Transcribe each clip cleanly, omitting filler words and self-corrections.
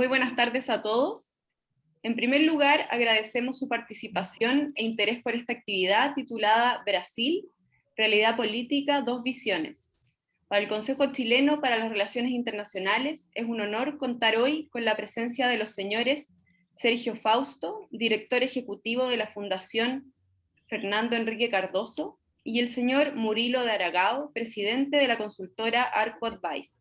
Muy buenas tardes a todos. En primer lugar, agradecemos su participación e interés por esta actividad titulada Brasil, Realidad Política, Dos Visiones. Para el Consejo Chileno para las Relaciones Internacionales es un honor contar hoy con la presencia de los señores Sergio Fausto, director ejecutivo de la Fundación Fernando Enrique Cardoso, y el señor Murilo de Aragao, presidente de la consultora Arco Advice.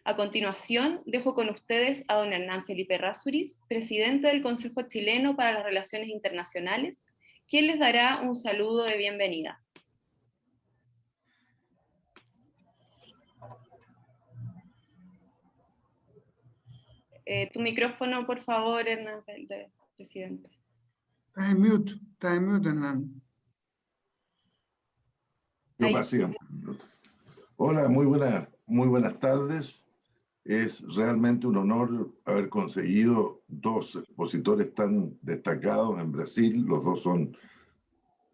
A continuación, dejo con ustedes a don Hernán Felipe Errázuriz, presidente del Consejo Chileno para las Relaciones Internacionales, quien les dará un saludo de bienvenida. Tu micrófono, por favor, Hernán, presidente. Está en mute, Hernán. Yo pasé. Hola, muy buenas tardes. Es realmente un honor haber conseguido dos expositores tan destacados en Brasil. Los dos son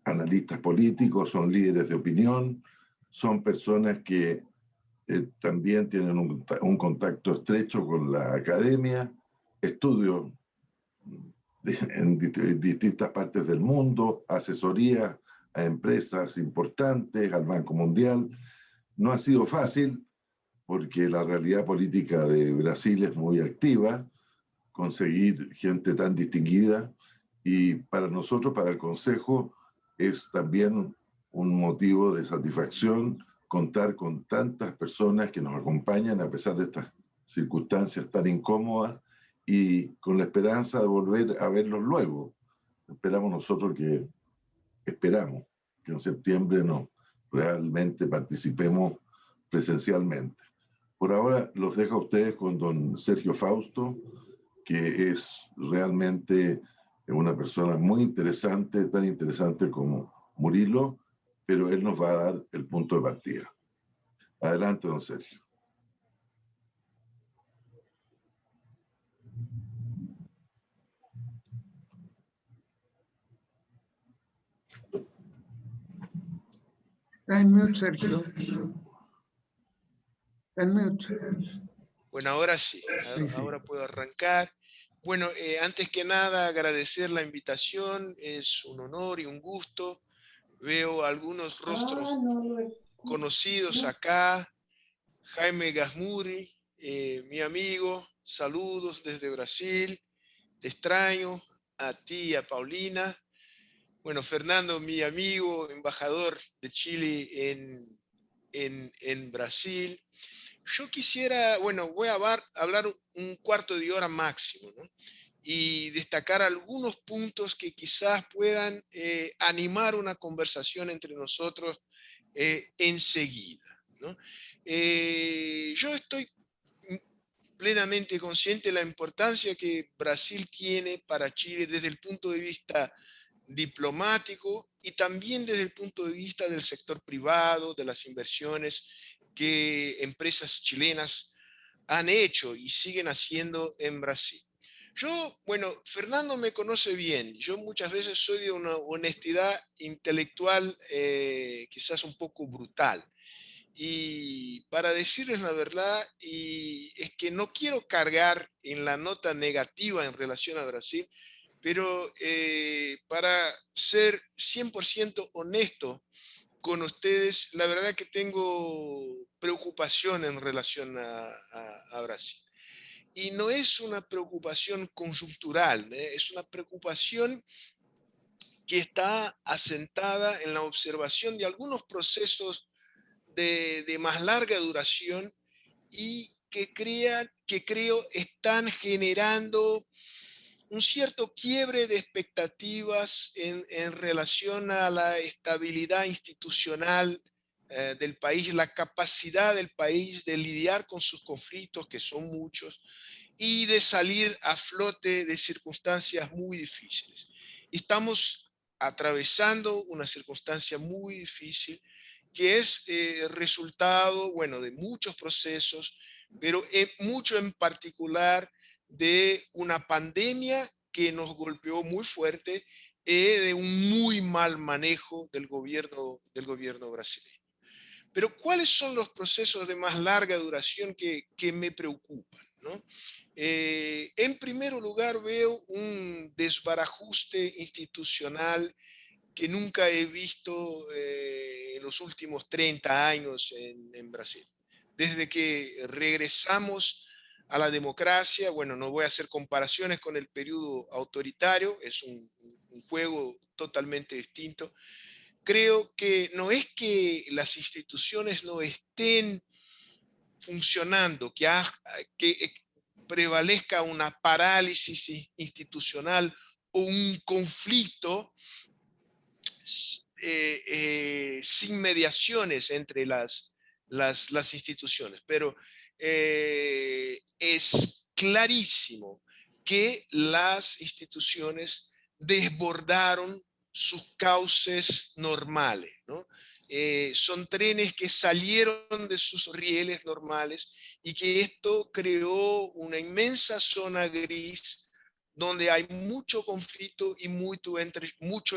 analistas políticos, son líderes de opinión, son personas que también tienen un contacto estrecho con la academia, estudio en distintas partes del mundo, asesoría a empresas importantes, al Banco Mundial. No ha sido fácil porque la realidad política de Brasil es muy activa, conseguir gente tan distinguida, y para nosotros, para el Consejo, es también un motivo de satisfacción contar con tantas personas que nos acompañan a pesar de estas circunstancias tan incómodas y con la esperanza de volver a verlos luego. Esperamos que en septiembre realmente participemos presencialmente. Por ahora los dejo a ustedes con don Sergio Fausto, que es realmente una persona muy interesante, tan interesante como Murilo, pero él nos va a dar el punto de partida. Adelante, don Sergio. Está en mute, Sergio. Está en mute. Bueno, ahora sí, ahora puedo arrancar. Bueno, antes que nada agradecer la invitación, es un honor y un gusto. Veo algunos rostros conocidos acá. Jaime Gasmuri, mi amigo, saludos desde Brasil, te extraño, a ti y a Paulina. Bueno, Fernando, mi amigo, embajador de Chile en Brasil. Yo quisiera, bueno, voy a hablar un cuarto de hora máximo, ¿no? Y destacar algunos puntos que quizás puedan animar una conversación entre nosotros enseguida, ¿no? Yo estoy plenamente consciente de la importancia que Brasil tiene para Chile desde el punto de vista diplomático y también desde el punto de vista del sector privado, de las inversiones que empresas chilenas han hecho y siguen haciendo en Brasil. Bueno, Fernando me conoce bien, yo muchas veces soy de una honestidad intelectual quizás un poco brutal. Y para decirles la verdad, es que no quiero cargar en la nota negativa en relación a Brasil, pero para ser 100% honesto con ustedes, la verdad que tengo preocupación en relación a Brasil. Y no es una preocupación conjuntural, es una preocupación que está asentada en la observación de algunos procesos de más larga duración y que creo están generando un cierto quiebre de expectativas en relación a la estabilidad institucional del país, la capacidad del país de lidiar con sus conflictos, que son muchos, y de salir a flote de circunstancias muy difíciles. Estamos atravesando una circunstancia muy difícil que es resultado, bueno, de muchos procesos, pero mucho en particular de una pandemia que nos golpeó muy fuerte, de un muy mal manejo del gobierno brasileño. Pero ¿cuáles son los procesos de más larga duración que me preocupan, ¿no? En primer lugar veo un desbarajuste institucional que nunca he visto en los últimos 30 años en Brasil. Desde que regresamos a la democracia, bueno, no voy a hacer comparaciones con el periodo autoritario, es un juego totalmente distinto. Creo que no es que las instituciones no estén funcionando, que prevalezca una parálisis institucional o un conflicto sin mediaciones entre las instituciones, pero es clarísimo que las instituciones desbordaron sus cauces normales, ¿no? Son trenes que salieron de sus rieles normales y que esto creó una inmensa zona gris donde hay mucho conflicto y mucho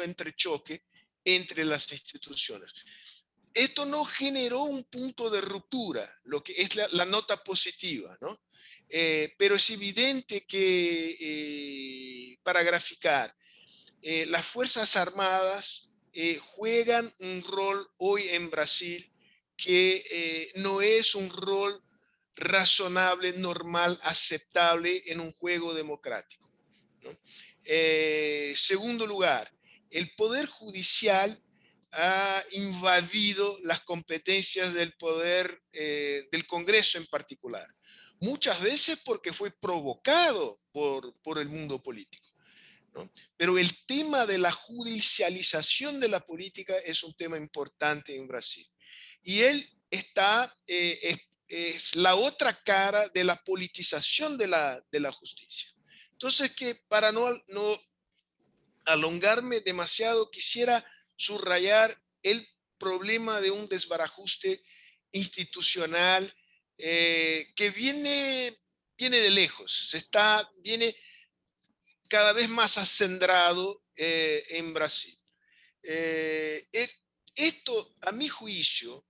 entrechoque entre las instituciones. Esto no generó un punto de ruptura, lo que es la nota positiva, ¿no? Pero es evidente que, para graficar, las Fuerzas Armadas juegan un rol hoy en Brasil que no es un rol razonable, normal, aceptable en un juego democrático, ¿no? Segundo lugar, el Poder Judicial ha invadido las competencias del poder del Congreso en particular, muchas veces porque fue provocado por el mundo político, ¿no? Pero el tema de la judicialización de la política es un tema importante en Brasil. Y él es la otra cara de la politización de la justicia. Entonces, que para no alongarme demasiado, quisiera subrayar el problema de un desbarajuste institucional que viene de lejos, viene cada vez más acendrado en Brasil. Esto, a mi juicio,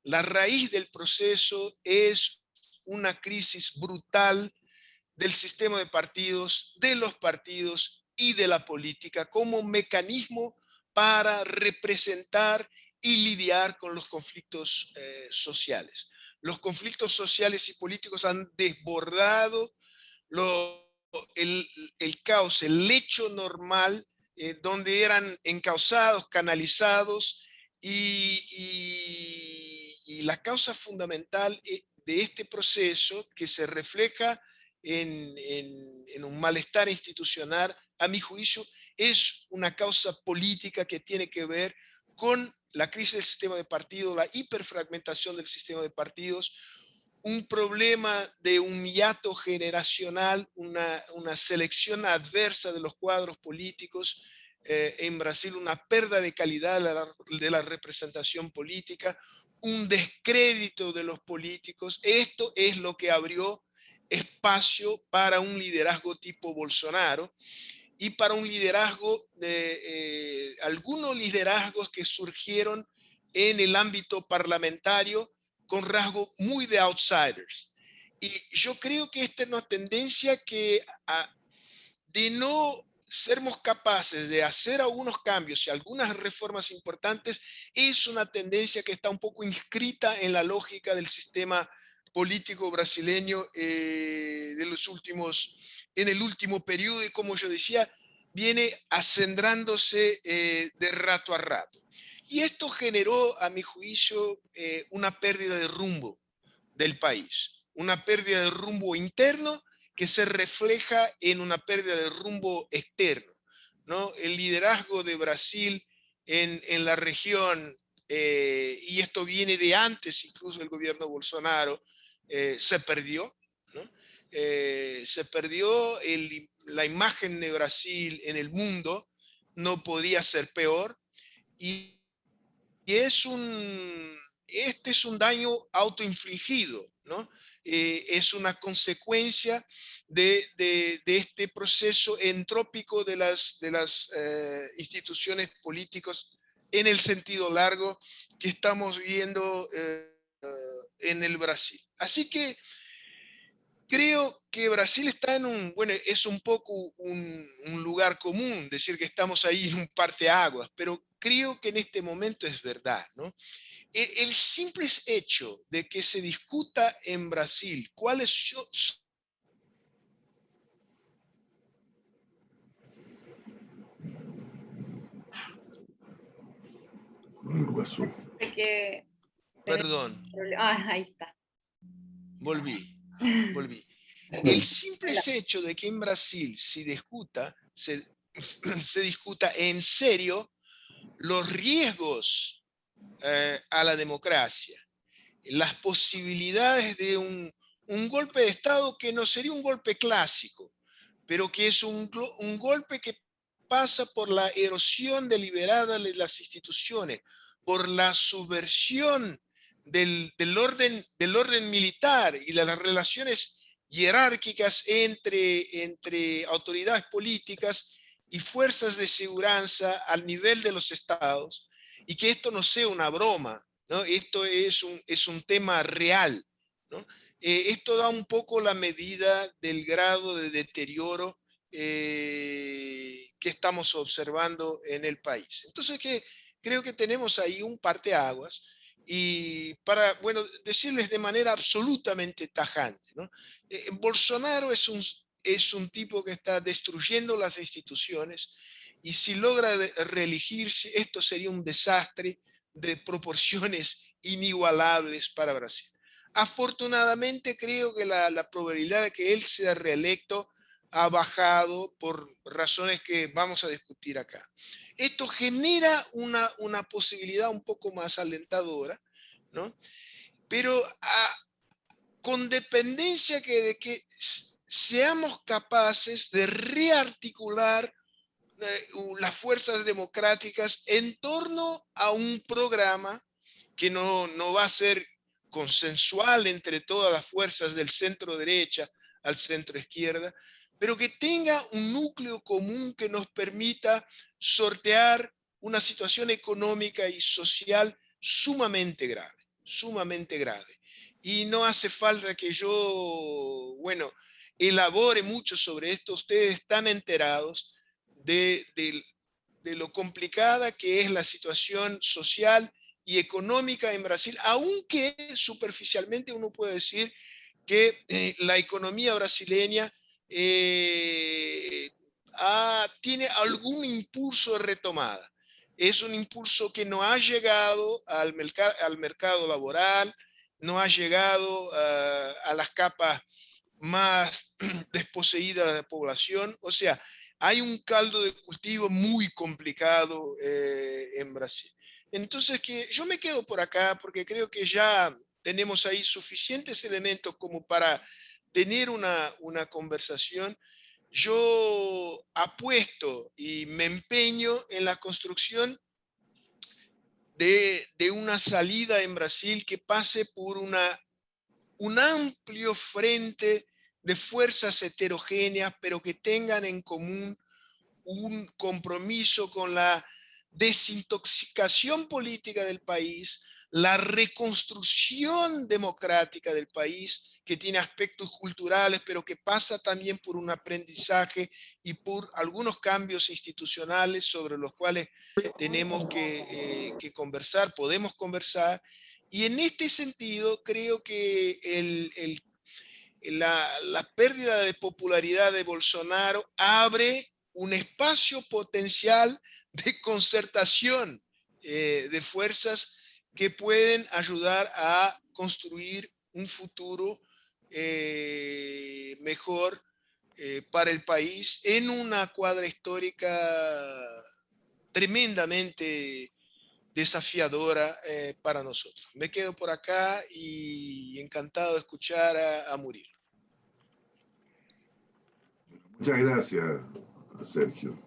la raíz del proceso es una crisis brutal del sistema de partidos, de los partidos y de la política como mecanismo para representar y lidiar con los conflictos sociales. Los conflictos sociales y políticos han desbordado el caos, el lecho normal, donde eran encausados, canalizados, y la causa fundamental de este proceso, que se refleja en un malestar institucional, a mi juicio, es una causa política que tiene que ver con la crisis del sistema de partidos, la hiperfragmentación del sistema de partidos, un problema de un hiato generacional, una selección adversa de los cuadros políticos en Brasil, una pérdida de calidad de la representación política, un descrédito de los políticos. Esto es lo que abrió espacio para un liderazgo tipo Bolsonaro y para un liderazgo algunos liderazgos que surgieron en el ámbito parlamentario con rasgos muy de outsiders. Y yo creo que esta es una tendencia que de no sermos capaces de hacer algunos cambios y algunas reformas importantes, es una tendencia que está un poco inscrita en la lógica del sistema político brasileño en el último periodo, y como yo decía, viene acendrándose de rato a rato. Y esto generó, a mi juicio, una pérdida de rumbo del país, una pérdida de rumbo interno que se refleja en una pérdida de rumbo externo, ¿no? El liderazgo de Brasil en la región, y esto viene de antes incluso del gobierno Bolsonaro, se perdió, ¿no? Se perdió la imagen de Brasil en el mundo, no podía ser peor, y este es un daño autoinfligido, ¿no? Es una consecuencia de este proceso entrópico de las instituciones políticas en el sentido largo que estamos viendo en el Brasil. Así que creo que Brasil está en un, bueno, es un poco un lugar común decir que estamos ahí en un parteaguas, pero creo que en este momento es verdad, ¿no? El simple hecho de que se discuta en Brasil cuáles son Algo pasó. Que Perdón, ahí está. volví. El simple hecho de que en Brasil se discuta en serio los riesgos a la democracia, las posibilidades de un golpe de Estado que no sería un golpe clásico, pero que es un golpe que pasa por la erosión deliberada de las instituciones, por la subversión del orden militar y de las relaciones jerárquicas entre autoridades políticas y fuerzas de seguridad al nivel de los estados, y que esto no sea una broma, ¿no? Esto es un tema real, ¿no? Esto da un poco la medida del grado de deterioro que estamos observando en el país. Entonces, creo que tenemos ahí un parteaguas, y para, bueno, decirles de manera absolutamente tajante, ¿no? Bolsonaro es un tipo que está destruyendo las instituciones, y si logra reelegirse, esto sería un desastre de proporciones inigualables para Brasil. Afortunadamente, creo que la probabilidad de que él sea reelecto ha bajado por razones que vamos a discutir acá. Esto genera una posibilidad un poco más alentadora, ¿no? Pero con dependencia de que seamos capaces de rearticular las fuerzas democráticas en torno a un programa que no va a ser consensual entre todas las fuerzas del centro derecha al centro izquierda, pero que tenga un núcleo común que nos permita sortear una situación económica y social sumamente grave. Y no hace falta que yo, bueno, elabore mucho sobre esto. Ustedes están enterados de lo complicada que es la situación social y económica en Brasil, aunque superficialmente uno puede decir que la economía brasileña tiene algún impulso de retomada. Es un impulso que no ha llegado al mercado laboral, no ha llegado a las capas más desposeídas de la población. O sea, hay un caldo de cultivo muy complicado en Brasil. Entonces, que yo me quedo por acá porque creo que ya tenemos ahí suficientes elementos como para tener una conversación. Yo apuesto y me empeño en la construcción de una salida en Brasil que pase por un amplio frente de fuerzas heterogéneas, pero que tengan en común un compromiso con la desintoxicación política del país, la reconstrucción democrática del país, que tiene aspectos culturales, pero que pasa también por un aprendizaje y por algunos cambios institucionales sobre los cuales tenemos que conversar, podemos conversar. Y en este sentido, creo que la pérdida de popularidad de Bolsonaro abre un espacio potencial de concertación de fuerzas que pueden ayudar a construir un futuro mejor para el país en una cuadra histórica tremendamente desafiadora para nosotros. Me quedo por acá y encantado de escuchar a Murilo. Muchas gracias, Sergio.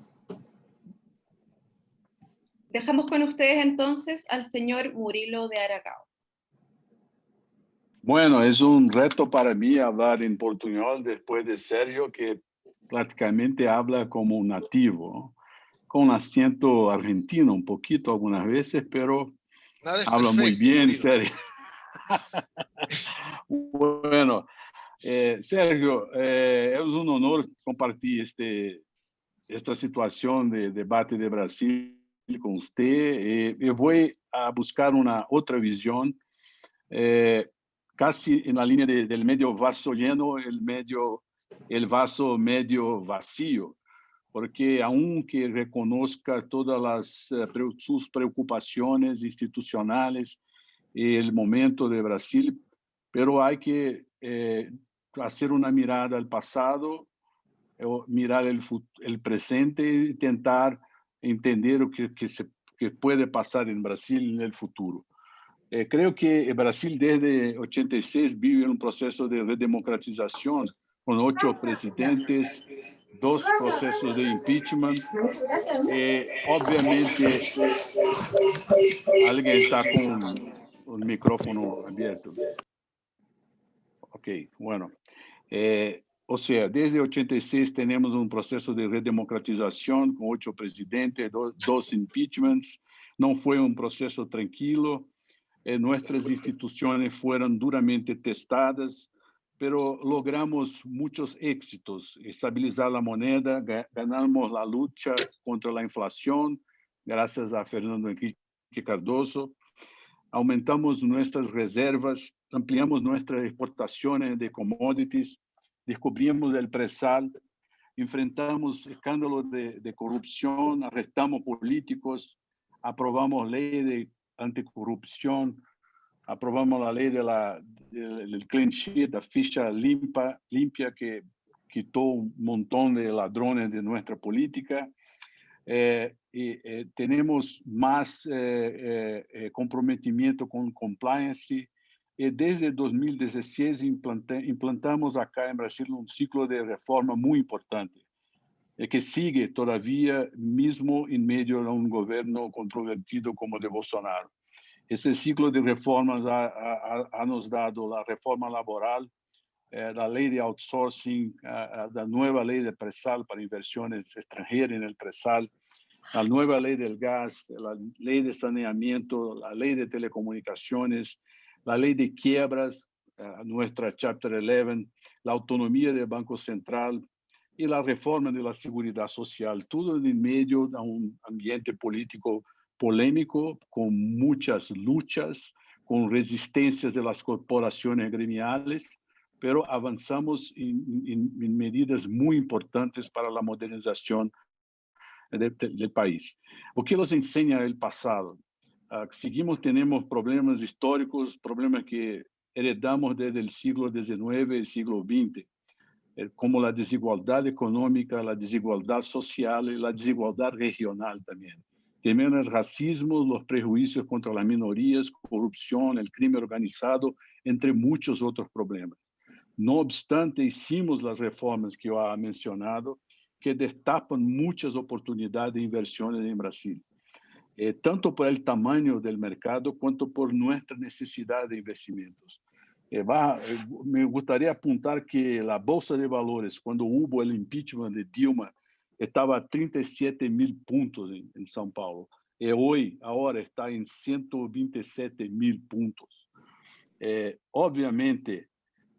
Dejamos con ustedes entonces al señor Murilo de Aragao. Bueno, es un reto para mí hablar en portuñol después de Sergio, que prácticamente habla como un nativo, con acento argentino un poquito algunas veces, pero habla muy bien, Sergio. Bueno, Sérgio, é um honor compartilhar esta situação de debate de Brasil com você. Eu vou buscar uma outra visão, casi na linha do medio vaso lleno, el vaso medio vacío, porque aunque reconozca todas sus preocupaciones institucionales y el momento de Brasil, pero hay que hacer una mirada al pasado, mirar el presente y tentar entender lo que puede pasar en Brasil en el futuro. Creo que Brasil desde 86 vive un proceso de redemocratización con 8 presidentes, 2 procesos de impeachment. Obviamente, alguien está con un micrófono abierto. Ok, bueno. O sea, desde 86 tenemos un proceso de redemocratización con 8 presidentes, 2 impeachments. No fue un proceso tranquilo. Nuestras instituciones fueron duramente testadas, pero logramos muchos éxitos. Estabilizar la moneda, ganamos la lucha contra la inflación, gracias a Fernando Henrique Cardoso. Aumentamos nuestras reservas, ampliamos nuestras exportaciones de commodities, descubrimos el presal, enfrentamos escándalos de corrupción, arrestamos políticos, aprobamos ley de anticorrupción, aprobamos la ley del clean sheet, la ficha limpia que quitó un montón de ladrones de nuestra política. Tenemos más comprometimiento con compliance. Desde 2016 implantamos acá en Brasil un ciclo de reforma muy importante, que sigue todavía mismo en medio de un gobierno controvertido como el de Bolsonaro. Ese ciclo de reformas ha nos dado la reforma laboral, la ley de outsourcing, la nueva ley de presal para inversiones extranjeras en el presal, la nueva ley del gas, la ley de saneamiento, la ley de telecomunicaciones, la ley de quiebras, nuestra Chapter 11, la autonomía del Banco Central y la reforma de la seguridad social, todo en medio de un ambiente político polémico, con muchas luchas, con resistencias de las corporaciones gremiales, pero avanzamos en medidas muy importantes para la modernización del país. O que nos enseña el pasado? Tenemos problemas históricos, problemas que heredamos desde el siglo XIX y el siglo XX, como la desigualdad económica, la desigualdad social y la desigualdad regional también. También el racismo, los prejuicios contra las minorías, corrupción, el crimen organizado, entre muchos otros problemas. No obstante, hicimos las reformas que yo he mencionado, que destapan muchas oportunidades de inversiones en Brasil, tanto por el tamaño del mercado cuanto por nuestra necesidad de investimentos. Me gustaría apuntar que la Bolsa de Valores, cuando hubo el impeachment de Dilma, estaba a 37.000 puntos en São Paulo. Ahora está en 127.000 puntos. Obviamente,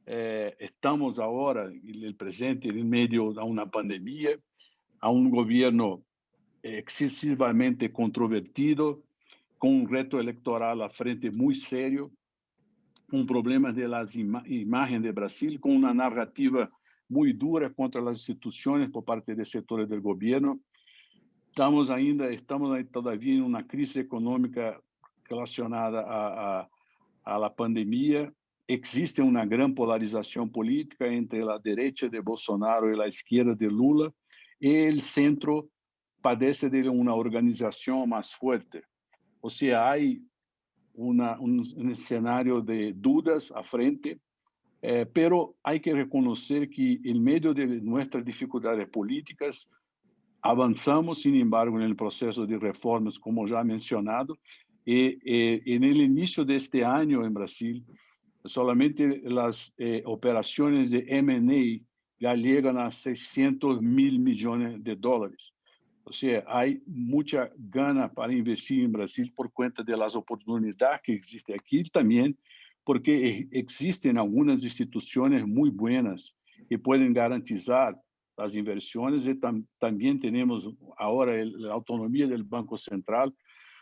estamos ahora, en el presente, en medio de una pandemia, a un gobierno excesivamente controvertido, con un reto electoral a frente muy serio, con problemas de la imagen de Brasil, con una narrativa muy dura contra las instituciones por parte de sectores del gobierno. Estamos todavía en una crisis económica relacionada a la pandemia. Existe una gran polarización política entre la derecha de Bolsonaro y la izquierda de Lula, y el centro padece de una organización más fuerte. O sea, hay un escenario de dudas a frente, pero hay que reconocer que en medio de nuestras dificultades políticas avanzamos, sin embargo, en el proceso de reformas, como ya he mencionado, y en el inicio de este año en Brasil, solamente las operaciones de M&A ya llegan a 600 mil millones de dólares. O sea, hay mucha gana para investir en Brasil por cuenta de las oportunidades que existen aquí y también porque existen algunas instituciones muy buenas que pueden garantizar las inversiones, y también tenemos ahora la autonomía del Banco Central,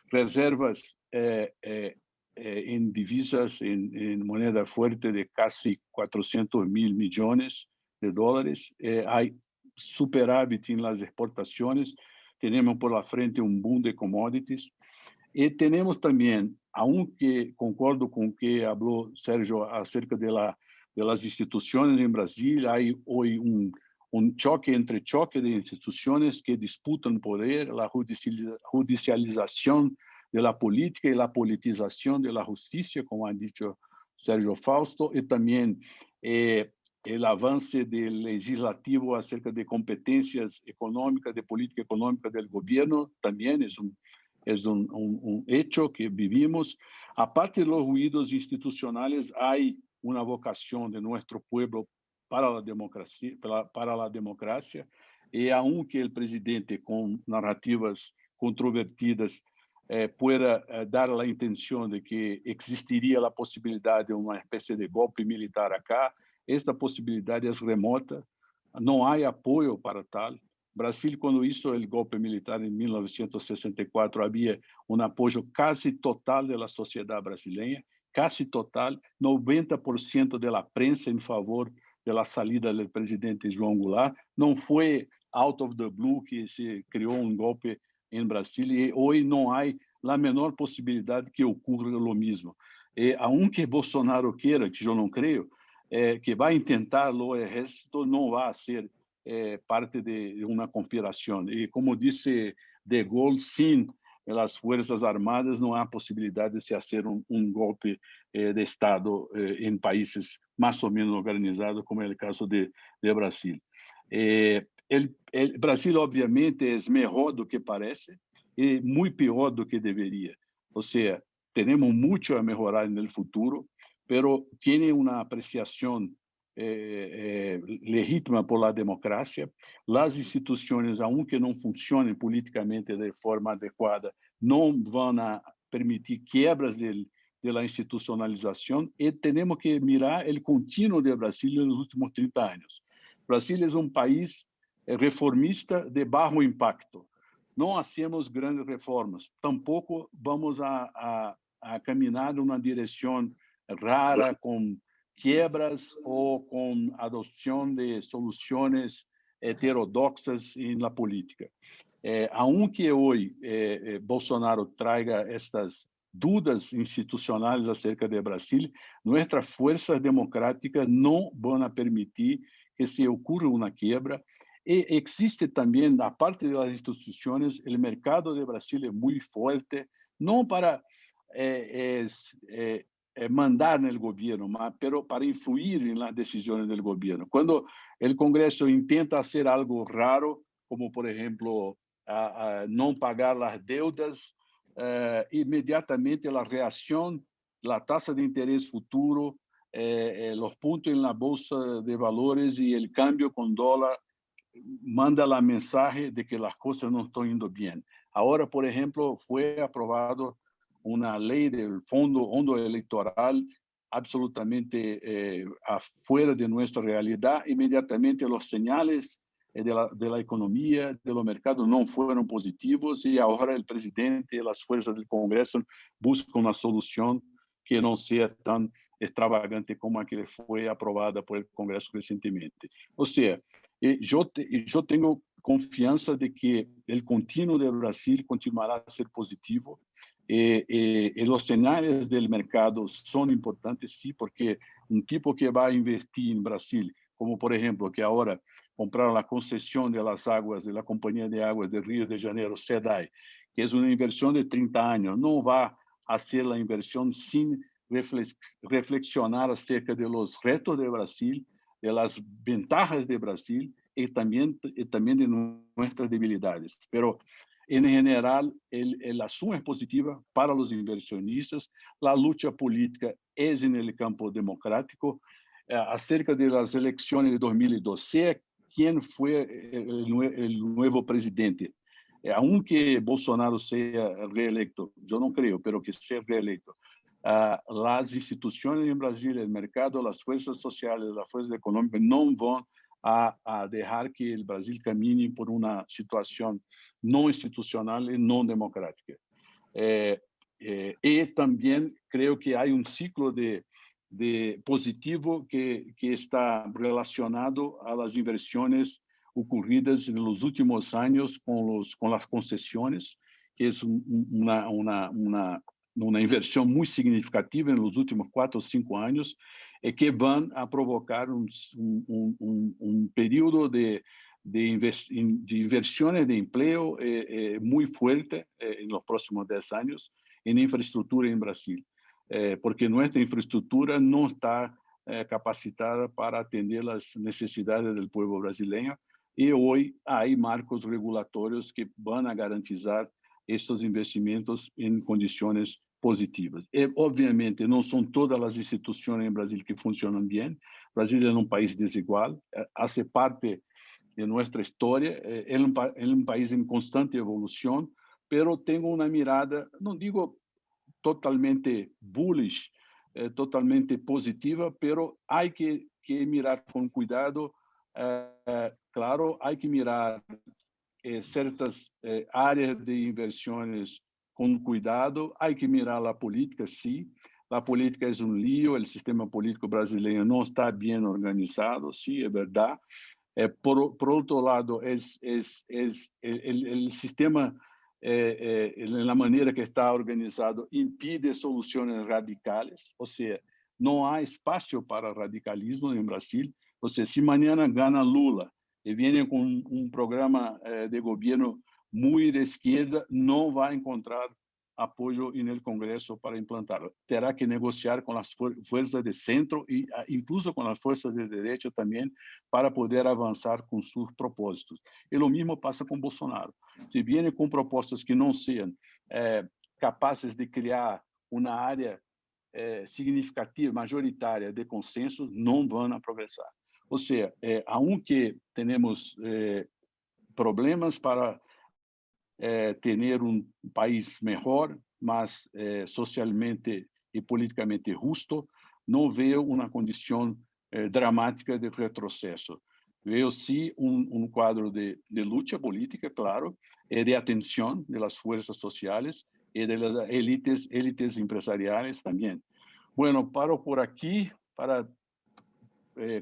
reservas en divisas, en moneda fuerte de casi 400 mil millones de dólares. Hay superávit en las exportaciones, tenemos por la frente un boom de commodities. Y tenemos también, aunque concordo con que habló Sergio acerca de las instituciones en Brasil, hay hoy un choque de instituciones que disputan poder, la judicialización de la política y la politización de la justicia, como ha dicho Sergio Fausto, y también el avance del legislativo acerca de competencias económicas, de política económica del gobierno, también es un hecho que vivimos. Aparte de los ruidos institucionales, hay una vocación de nuestro pueblo para la democracia, y aunque el presidente con narrativas controvertidas pueda dar la intención de que existiría la posibilidad de una especie de golpe militar acá, esta posibilidad es remota, no hay apoyo para tal. Brasil, cuando hizo el golpe militar en 1964, había un apoyo casi total de la sociedad brasileña, casi total, 90% de la prensa en favor de la salida del presidente João Goulart. No fue out of the blue que se creó un golpe en Brasil, y hoy no hay la menor posibilidad que ocurra lo mismo. Aunque Bolsonaro quiera, que yo no creo, que va a intentarlo, el ejército no va a ser parte de una conspiración. Y como dice De Gaulle, sin las Fuerzas Armadas no hay posibilidad de se hacer un golpe de Estado en países más o menos organizados, como es el caso de Brasil. El Brasil, obviamente, es mejor do que parece y muy peor do que debería. O sea, tenemos mucho a mejorar en el futuro, pero tiene una apreciación legítima por la democracia. Las instituciones, aunque no funcionen políticamente de forma adecuada, no van a permitir quiebras de la institucionalización, y tenemos que mirar el continuo de Brasil en los últimos 30 años. Brasil es un país reformista de bajo impacto. No hacemos grandes reformas, tampoco vamos a caminar en una dirección rara con quiebras o con adopción de soluciones heterodoxas en la política. Aunque hoy Bolsonaro traiga estas dudas institucionales acerca de Brasil, nuestras fuerzas democráticas no van a permitir que se ocurra una quiebra. Y existe también, aparte de las instituciones, el mercado de Brasil es muy fuerte, no para mandar en el gobierno, pero para influir en las decisiones del gobierno. Cuando el Congreso intenta hacer algo raro, como por ejemplo no pagar las deudas, inmediatamente la reacción, la tasa de interés futuro, los puntos en la bolsa de valores y el cambio con dólar manda la mensaje de que las cosas no están yendo bien. Ahora, por ejemplo, fue aprobado una ley del fondo electoral absolutamente afuera de nuestra realidad. Inmediatamente los señales de la economía, de los mercados no fueron positivos, y ahora el presidente y las fuerzas del Congreso buscan una solución que no sea tan extravagante como a que fue aprobada por el Congreso recientemente. O sea, yo tengo confianza de que el continuo de Brasil continuará a ser positivo. Los señales del mercado son importantes, sí, porque un tipo que va a invertir en Brasil, como por ejemplo que ahora compraron la concesión de las aguas de la Compañía de Aguas de Río de Janeiro, SEDAI, que es una inversión de 30 años, no va a hacer la inversión sin reflexionar acerca de los retos de Brasil, de las ventajas de Brasil y también de nuestras debilidades. Pero en general, la suma es positiva para los inversionistas. La lucha política es en el campo democrático. Acerca de las elecciones de 2012, ¿quién fue el nuevo presidente? Aunque Bolsonaro sea reelecto, yo no creo, pero que sea reelecto, as instituições em Brasília, o mercado, as forças sociais, as forças econômicas não vão a deixar que o Brasil caminhe por uma situação não institucional e não democrática. E também creio que há ciclo de positivo que está relacionado às inversões ocorridas nos últimos anos com as concessões, que é uma inversão muito significativa nos últimos 4 ou 5 anos, e que vão a provocar período de inversões de emprego muito forte nos próximos 10 anos em infraestrutura em Brasil, porque nossa infraestrutura não está capacitada para atender as necessidades do povo brasileiro, e hoje há marcos regulatórios que vão a garantizar estes investimentos em condições positivas. E, obviamente, não são todas as instituições em Brasil que funcionam bem. O Brasil é um país desigual, faz parte de nossa história, é um país em constante evolução, mas tenho uma mirada, não digo totalmente bullish, totalmente positiva, mas há que mirar com cuidado. Claro, há que mirar certas áreas de inversões com cuidado, há que mirar a política, sim. A política é lío, o sistema político brasileiro não está bem organizado, sim, é verdade. Por outro lado, o sistema, na maneira que está organizado, impede soluções radicais, ou seja, não há espaço para radicalismo em Brasil. Ou seja, se amanhã ganha Lula e vem com programa de governo muito de esquerda, não vai encontrar apoio no Congresso para implantar. Terá que negociar com as forças de centro e incluso com as forças de direita também para poder avançar com seus propósitos. E o mesmo passa com Bolsonaro. Se vem com propostas que não sejam capazes de criar uma área significativa, majoritária de consenso, não vão progressar. Ou seja, aunque temos problemas para ter país melhor, mas socialmente e politicamente justo, não vejo uma condição dramática de retrocesso. Vejo sim quadro de luta política, claro, e de atenção das forças sociais e das élites empresariais também. Bueno, paro por aqui para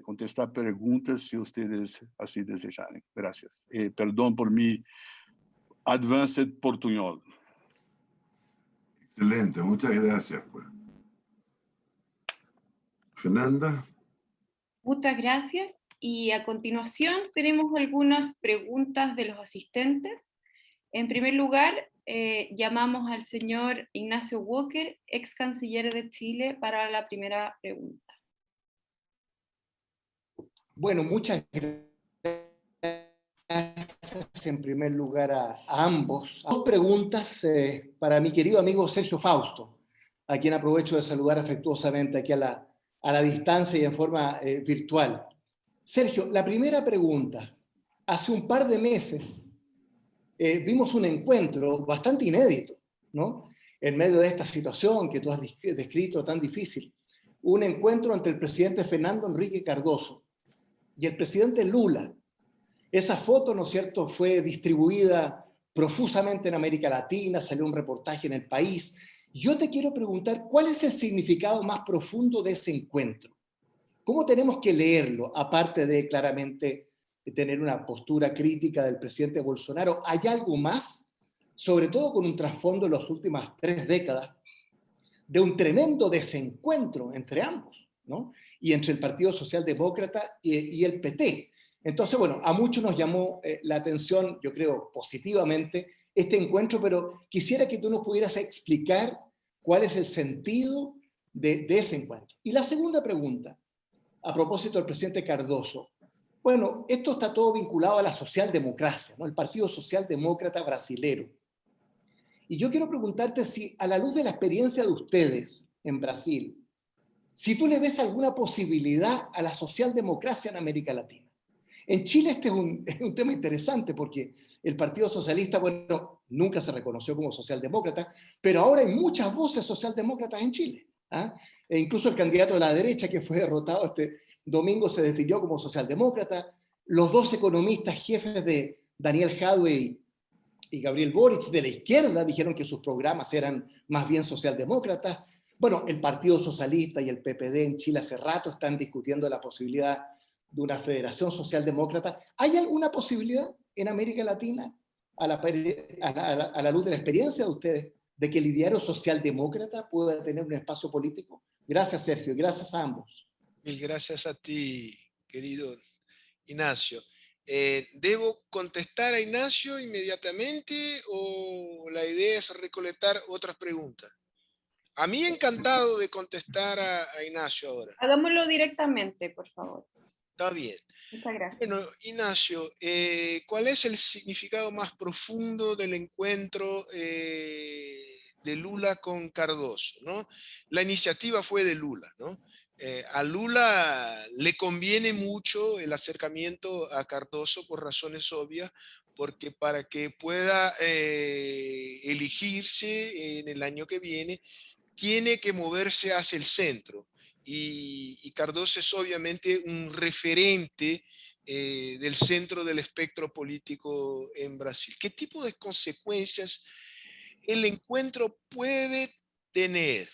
contestar perguntas se vocês assim desejarem. Gracias. Perdão por mi advanced portuñol. Excelente, muchas gracias. Pues. Fernanda. Muchas gracias. Y a continuación tenemos algunas preguntas de los asistentes. En primer lugar, llamamos al señor Ignacio Walker, ex canciller de Chile, para la primera pregunta. Bueno, muchas gracias en primer lugar a ambos. 2 preguntas para mi querido amigo Sergio Fausto, a quien aprovecho de saludar afectuosamente aquí a la distancia y en forma virtual. Sergio, la primera pregunta. Hace un par de meses vimos un encuentro bastante inédito, ¿no? En medio de esta situación que tú has descrito tan difícil. Un encuentro entre el presidente Fernando Henrique Cardoso y el presidente Lula. Esa foto, ¿no es cierto?, fue distribuida profusamente en América Latina, salió un reportaje en El País. Yo te quiero preguntar, ¿cuál es el significado más profundo de ese encuentro? ¿Cómo tenemos que leerlo, aparte de claramente tener una postura crítica del presidente Bolsonaro? ¿Hay algo más, sobre todo con un trasfondo en las últimas 3 décadas, de un tremendo desencuentro entre ambos, ¿no? Y entre el Partido Socialdemócrata y el PT. Entonces, bueno, a muchos nos llamó la atención, yo creo, positivamente, este encuentro, pero quisiera que tú nos pudieras explicar cuál es el sentido de ese encuentro. Y la segunda pregunta, a propósito del presidente Cardoso. Bueno, esto está todo vinculado a la socialdemocracia, ¿no? El Partido Socialdemócrata Brasilero. Y yo quiero preguntarte si, a la luz de la experiencia de ustedes en Brasil, si tú le ves alguna posibilidad a la socialdemocracia en América Latina. En Chile este es un tema interesante porque el Partido Socialista, bueno, nunca se reconoció como socialdemócrata, pero ahora hay muchas voces socialdemócratas en Chile. ¿ah? E incluso el candidato de la derecha que fue derrotado este domingo se definió como socialdemócrata. Los dos economistas jefes de Daniel Jadwe y Gabriel Boric de la izquierda dijeron que sus programas eran más bien socialdemócratas. Bueno, el Partido Socialista y el PPD en Chile hace rato están discutiendo la posibilidad de una federación socialdemócrata. ¿Hay alguna posibilidad en América Latina, a la luz de la experiencia de ustedes, de que el ideario socialdemócrata pueda tener un espacio político? Gracias, Sergio, y gracias a ambos. Mil gracias a ti, querido Ignacio. ¿Debo contestar a Ignacio inmediatamente o la idea es recolectar otras preguntas? A mí encantado de contestar a Ignacio ahora. Hagámoslo directamente, por favor. Está bien. Muchas gracias. Bueno, Ignacio, ¿cuál es el significado más profundo del encuentro de Lula con Cardoso, ¿no? La iniciativa fue de Lula, ¿no? A Lula le conviene mucho el acercamiento a Cardoso por razones obvias, porque para que pueda elegirse en el año que viene, tiene que moverse hacia el centro. Y Cardoso es obviamente un referente del centro del espectro político en Brasil. ¿Qué tipo de consecuencias el encuentro puede tener?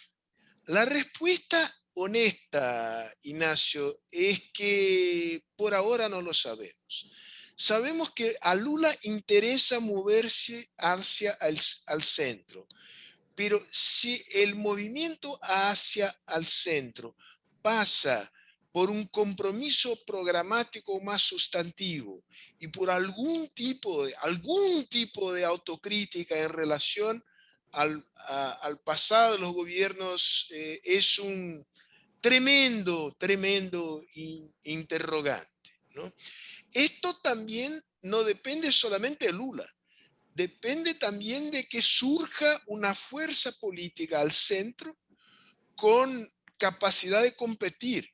La respuesta honesta, Ignacio, es que por ahora no lo sabemos. Sabemos que a Lula interesa moverse hacia al centro, pero si el movimiento hacia al centro pasa por un compromiso programático más sustantivo y por algún tipo de autocrítica en relación al pasado de los gobiernos, es un tremendo interrogante, ¿no? Esto también no depende solamente de Lula, depende también de que surja una fuerza política al centro con capacidad de competir.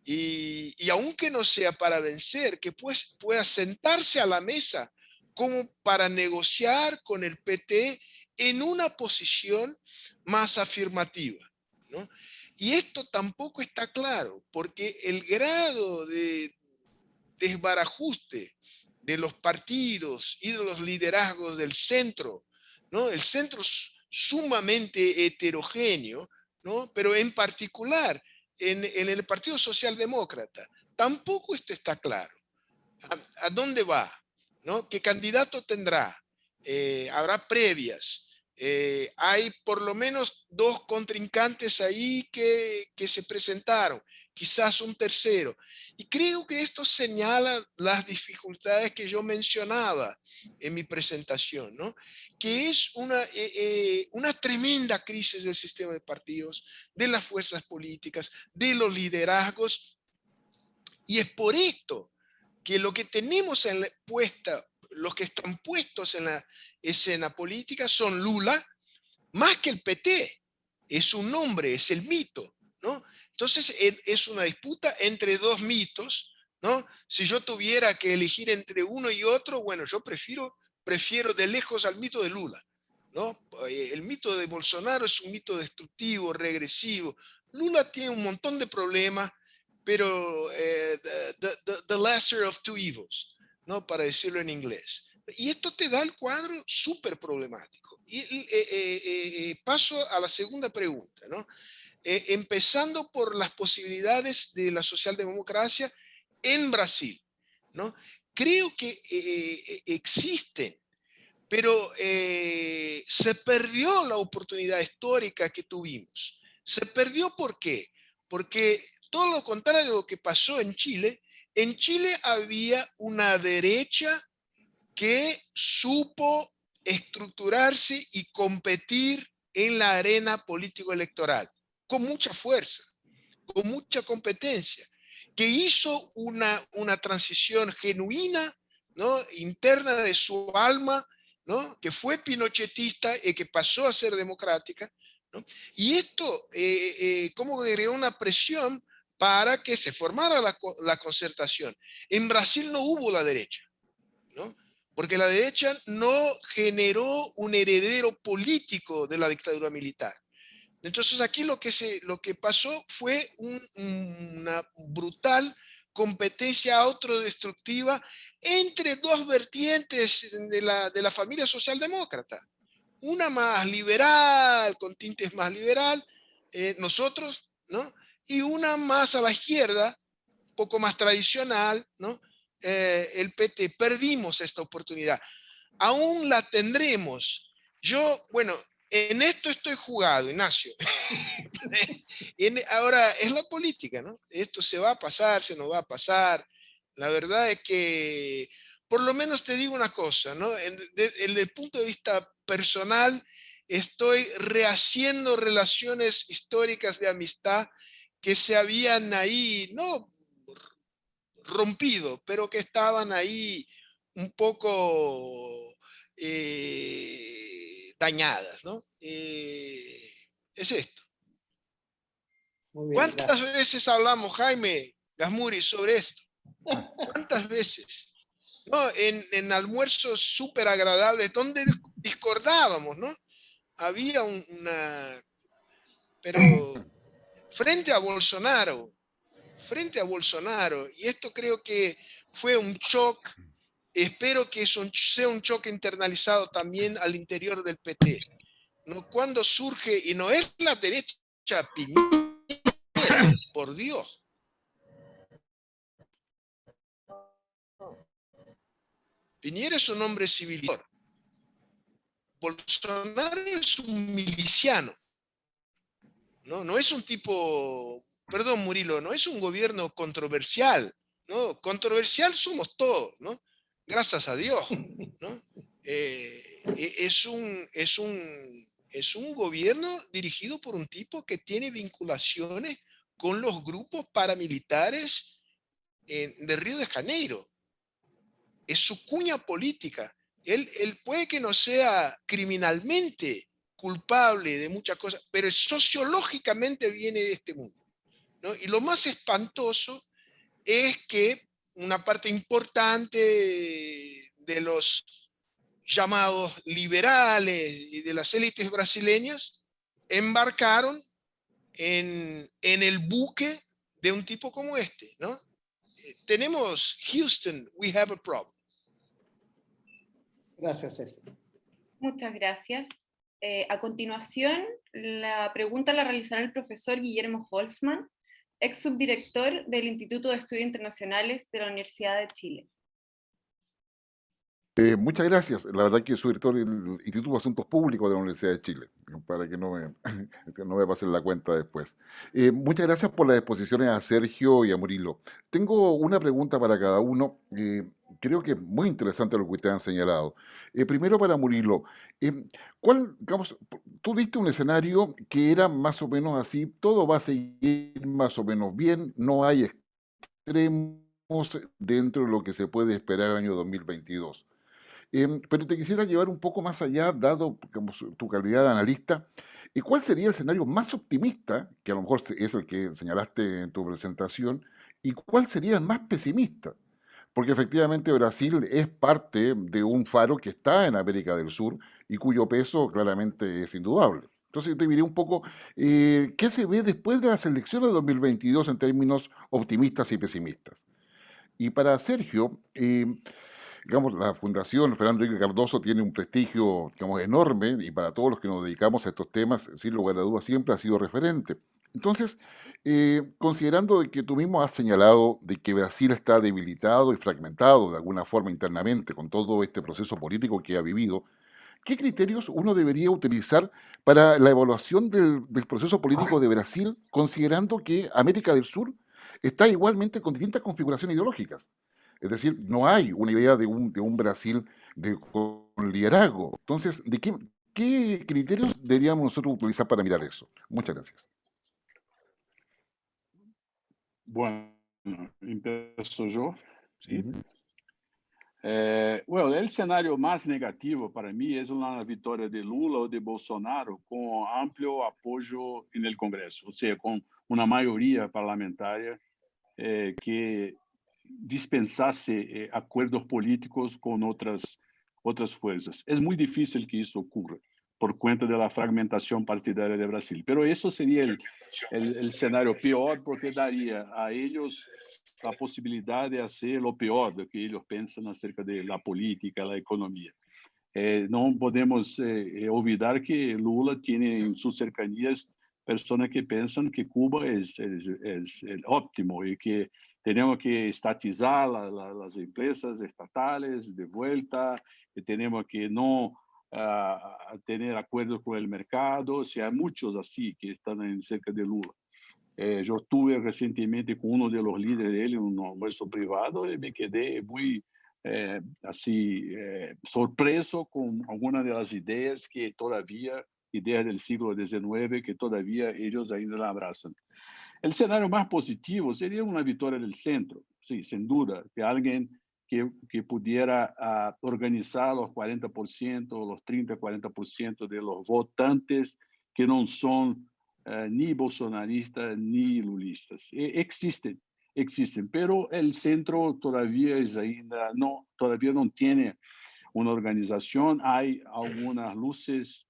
Y aunque no sea para vencer, que pues pueda sentarse a la mesa como para negociar con el PT en una posición más afirmativa, ¿no? Y esto tampoco está claro, porque el grado de desbarajuste de los partidos y de los liderazgos del centro, ¿no? El centro es sumamente heterogéneo, ¿no? Pero en particular en el Partido Socialdemócrata, tampoco esto está claro. ¿A dónde va? ¿No? ¿Qué candidato tendrá? Habrá previas. Hay por lo menos 2 contrincantes ahí que se presentaron, quizás un tercero. Y creo que esto señala las dificultades que yo mencionaba en mi presentación, ¿no? Que es una tremenda crisis del sistema de partidos, de las fuerzas políticas, de los liderazgos. Y es por esto que lo que tenemos los que están puestos en la escena política son Lula, más que el PT. Es un nombre, es el mito, ¿no? Entonces es una disputa entre 2 mitos, ¿no? Si yo tuviera que elegir entre uno y otro, bueno, yo prefiero de lejos al mito de Lula, ¿no? El mito de Bolsonaro es un mito destructivo, regresivo. Lula tiene un montón de problemas, pero the lesser of two evils, ¿no? Para decirlo en inglés. Y esto te da el cuadro súper problemático. Y paso a la segunda pregunta, ¿no? Empezando por las posibilidades de la socialdemocracia en Brasil, ¿no? Creo que existen, pero se perdió la oportunidad histórica que tuvimos. ¿Se perdió por qué? Porque todo lo contrario de lo que pasó en Chile había una derecha que supo estructurarse y competir en la arena político-electoral, con mucha fuerza, con mucha competencia, que hizo una transición genuina, ¿no? Interna de su alma, ¿no? Que fue pinochetista y que pasó a ser democrática, ¿no? Y esto como creó una presión para que se formara la concertación. En Brasil no hubo la derecha, ¿no? Porque la derecha no generó un heredero político de la dictadura militar. Entonces aquí lo que pasó fue una brutal competencia autodestructiva entre dos vertientes de la familia socialdemócrata. Una más liberal, con tintes más liberal, nosotros, ¿no? Y una más a la izquierda, un poco más tradicional, ¿no? El PT. Perdimos esta oportunidad. Aún la tendremos. Yo, bueno, en esto estoy jugado, Ignacio. Ahora, es la política, ¿no? Esto se va a pasar, se nos va a pasar. La verdad es que, por lo menos te digo una cosa, ¿no? Desde el punto de vista personal, estoy rehaciendo relaciones históricas de amistad que se habían ahí, no rompido, pero que estaban ahí un poco dañadas, ¿no? Es esto. Muy bien, ¿Cuántas gracias. veces hablamos, Jaime Gasmuri, sobre esto? ¿Cuántas veces? ¿No? En almuerzos súper agradables, donde discordábamos, ¿no? Había pero frente a Bolsonaro, y esto creo que fue un shock. Espero que eso sea un choque internalizado también al interior del PT. ¿No? Cuando surge, y no es la derecha Piñera, por Dios. Piñera es un hombre civilizador. Bolsonaro es un miliciano. No es un tipo, perdón Murilo, no es un gobierno controversial. ¿No? Controversial somos todos, ¿no? Gracias a Dios, ¿no? Es un gobierno dirigido por un tipo que tiene vinculaciones con los grupos paramilitares de Río de Janeiro. Es su cuña política. Él puede que no sea criminalmente culpable de muchas cosas, pero sociológicamente viene de este mundo, ¿no? Y lo más espantoso es que una parte importante de los llamados liberales y de las élites brasileñas embarcaron en el buque de un tipo como este, ¿no? Tenemos Houston, we have a problem. Gracias, Sergio. Muchas gracias. A continuación, la pregunta la realizará el profesor Guillermo Holzman, ex subdirector del Instituto de Estudios Internacionales de la Universidad de Chile. Muchas gracias. La verdad que soy director del Instituto de Asuntos Públicos de la Universidad de Chile, para que no me pasen la cuenta después. Muchas gracias por las exposiciones a Sergio y a Murilo. Tengo una pregunta para cada uno. Creo que es muy interesante lo que ustedes han señalado. Primero para Murilo, digamos, tú diste un escenario que era más o menos así, todo va a seguir más o menos bien, no hay extremos dentro de lo que se puede esperar el año 2022. Pero te quisiera llevar un poco más allá, dado digamos, tu calidad de analista. ¿Y cuál sería el escenario más optimista, que a lo mejor es el que señalaste en tu presentación, y cuál sería el más pesimista? Porque efectivamente Brasil es parte de un faro que está en América del Sur y cuyo peso claramente es indudable. Entonces yo te diría un poco, ¿qué se ve después de las elecciones de 2022 en términos optimistas y pesimistas? Y para Sergio, digamos, la Fundación Fernando Henrique Cardoso tiene un prestigio, digamos, enorme y para todos los que nos dedicamos a estos temas, sin lugar a dudas, siempre ha sido referente. Entonces, considerando de que tú mismo has señalado de que Brasil está debilitado y fragmentado de alguna forma internamente con todo este proceso político que ha vivido, ¿qué criterios uno debería utilizar para la evaluación del proceso político de Brasil, considerando que América del Sur está igualmente con distintas configuraciones ideológicas? Es decir, no hay una idea de un Brasil con liderazgo. Entonces, ¿qué criterios deberíamos nosotros utilizar para mirar eso? Muchas gracias. Bueno, empiezo yo, ¿sí? Ujú. Bueno, el escenario más negativo para mí es una victoria de Lula o de Bolsonaro con amplio apoyo en el Congreso, o sea, con una mayoría parlamentaria que dispensase acuerdos políticos con otras fuerzas. Es muy difícil que eso ocurra. por cuenta de la fragmentación partidaria de Brasil. Pero eso sería el escenario peor, porque daría a ellos la posibilidad de hacer lo peor de que ellos piensan acerca de la política, la economía. No podemos olvidar que Lula tiene en sus cercanías personas que piensan que Cuba es el óptimo y que tenemos que estatizar las empresas estatales de vuelta, que tenemos que no tener acuerdos con el mercado. O sea, hay muchos así que están cerca de Lula. Yo estuve recientemente con uno de los líderes de él en un almuerzo privado y me quedé muy sorpreso con algunas de las ideas que todavía, ideas del siglo XIX, que todavía ellos ainda la abrazan. El escenario más positivo sería una victoria del centro, sí, sin duda, que alguien que pudiera organizar los 40%, los 30, 40% de los votantes que no son ni bolsonaristas ni lulistas. Existen, pero el centro todavía no tiene una organización. Hay algunas luces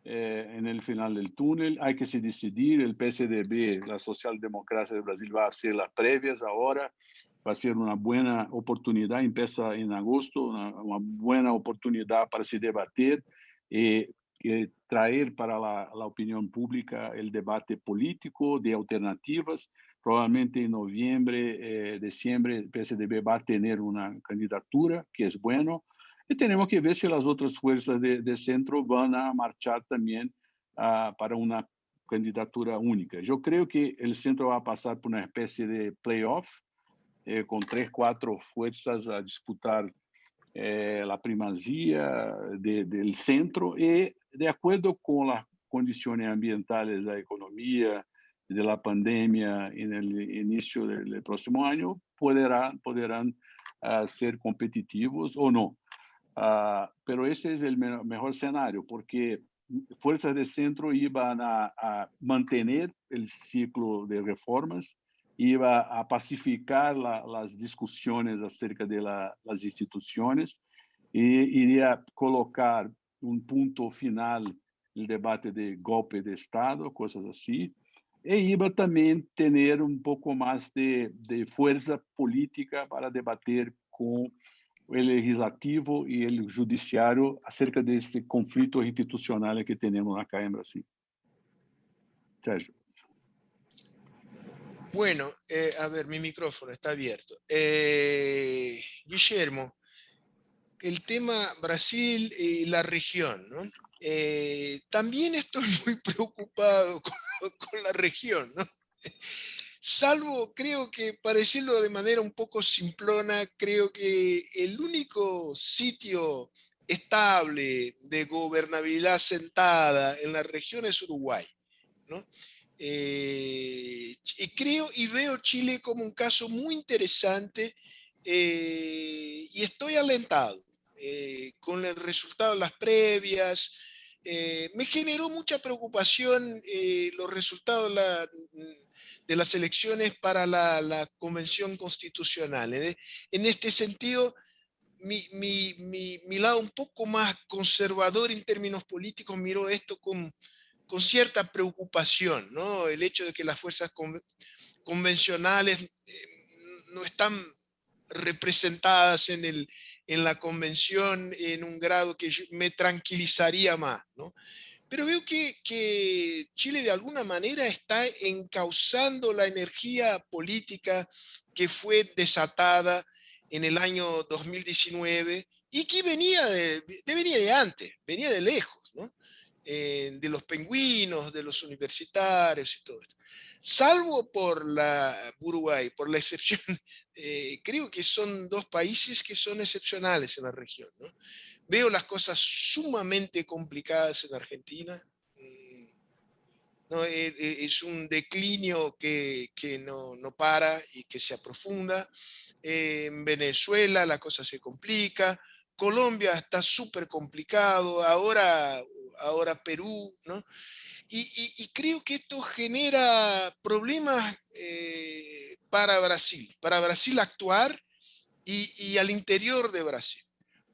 en el final del túnel. Hay que se decidir. El PSDB, la Socialdemocracia de Brasil, va a hacer las previas ahora. Va a ser una buena oportunidad. Empieza en agosto, una buena oportunidad para se debatir y traer para la opinión pública el debate político de alternativas. Probablemente en noviembre, diciembre, el PSDB va a tener una candidatura, que es bueno. Y tenemos que ver si las otras fuerzas de centro van a marchar también para una candidatura única. Yo creo que el centro va a pasar por una especie de playoff con 3, 4 fuerzas a disputar la primacía del centro y de acuerdo con las condiciones ambientales de la economía, de la pandemia en el inicio del próximo año, podrán ser competitivos o no. Pero ese es el mejor escenario, porque fuerzas de centro iban a mantener el ciclo de reformas, iba a pacificar las discusiones acerca de las instituciones y iría a colocar un punto final el debate de golpe de Estado, cosas así, e iba también a tener un poco más de fuerza política para debater con el legislativo y el judiciario acerca de este conflicto institucional que tenemos acá en Brasil. Sergio. Bueno, a ver, mi micrófono está abierto. Guillermo, el tema Brasil y la región, ¿no? También estoy muy preocupado con la región, ¿no? Salvo, creo que, para decirlo de manera un poco simplona, creo que el único sitio estable de gobernabilidad sentada en la región es Uruguay, ¿no? Y creo y veo Chile como un caso muy interesante y estoy alentado con el resultado de las previas. Me generó mucha preocupación los resultados de las elecciones para la Convención Constitucional. En este sentido, mi lado un poco más conservador en términos políticos miró esto con cierta preocupación, ¿no? El hecho de que las fuerzas convencionales no están representadas en la convención en un grado que me tranquilizaría más, ¿no? Pero veo que Chile de alguna manera está encauzando la energía política que fue desatada en el año 2019 y que venía de antes, venía de lejos, ¿no? De los pingüinos, de los universitarios y todo esto. Salvo por Uruguay, por la excepción, creo que son dos países que son excepcionales en la región, ¿no? Veo las cosas sumamente complicadas en Argentina. No, es un declinio que no para y que se aprofunda. En Venezuela la cosa se complica. Colombia está súper complicado. Ahora Perú, ¿no? Y creo que esto genera problemas para Brasil actuar y al interior de Brasil,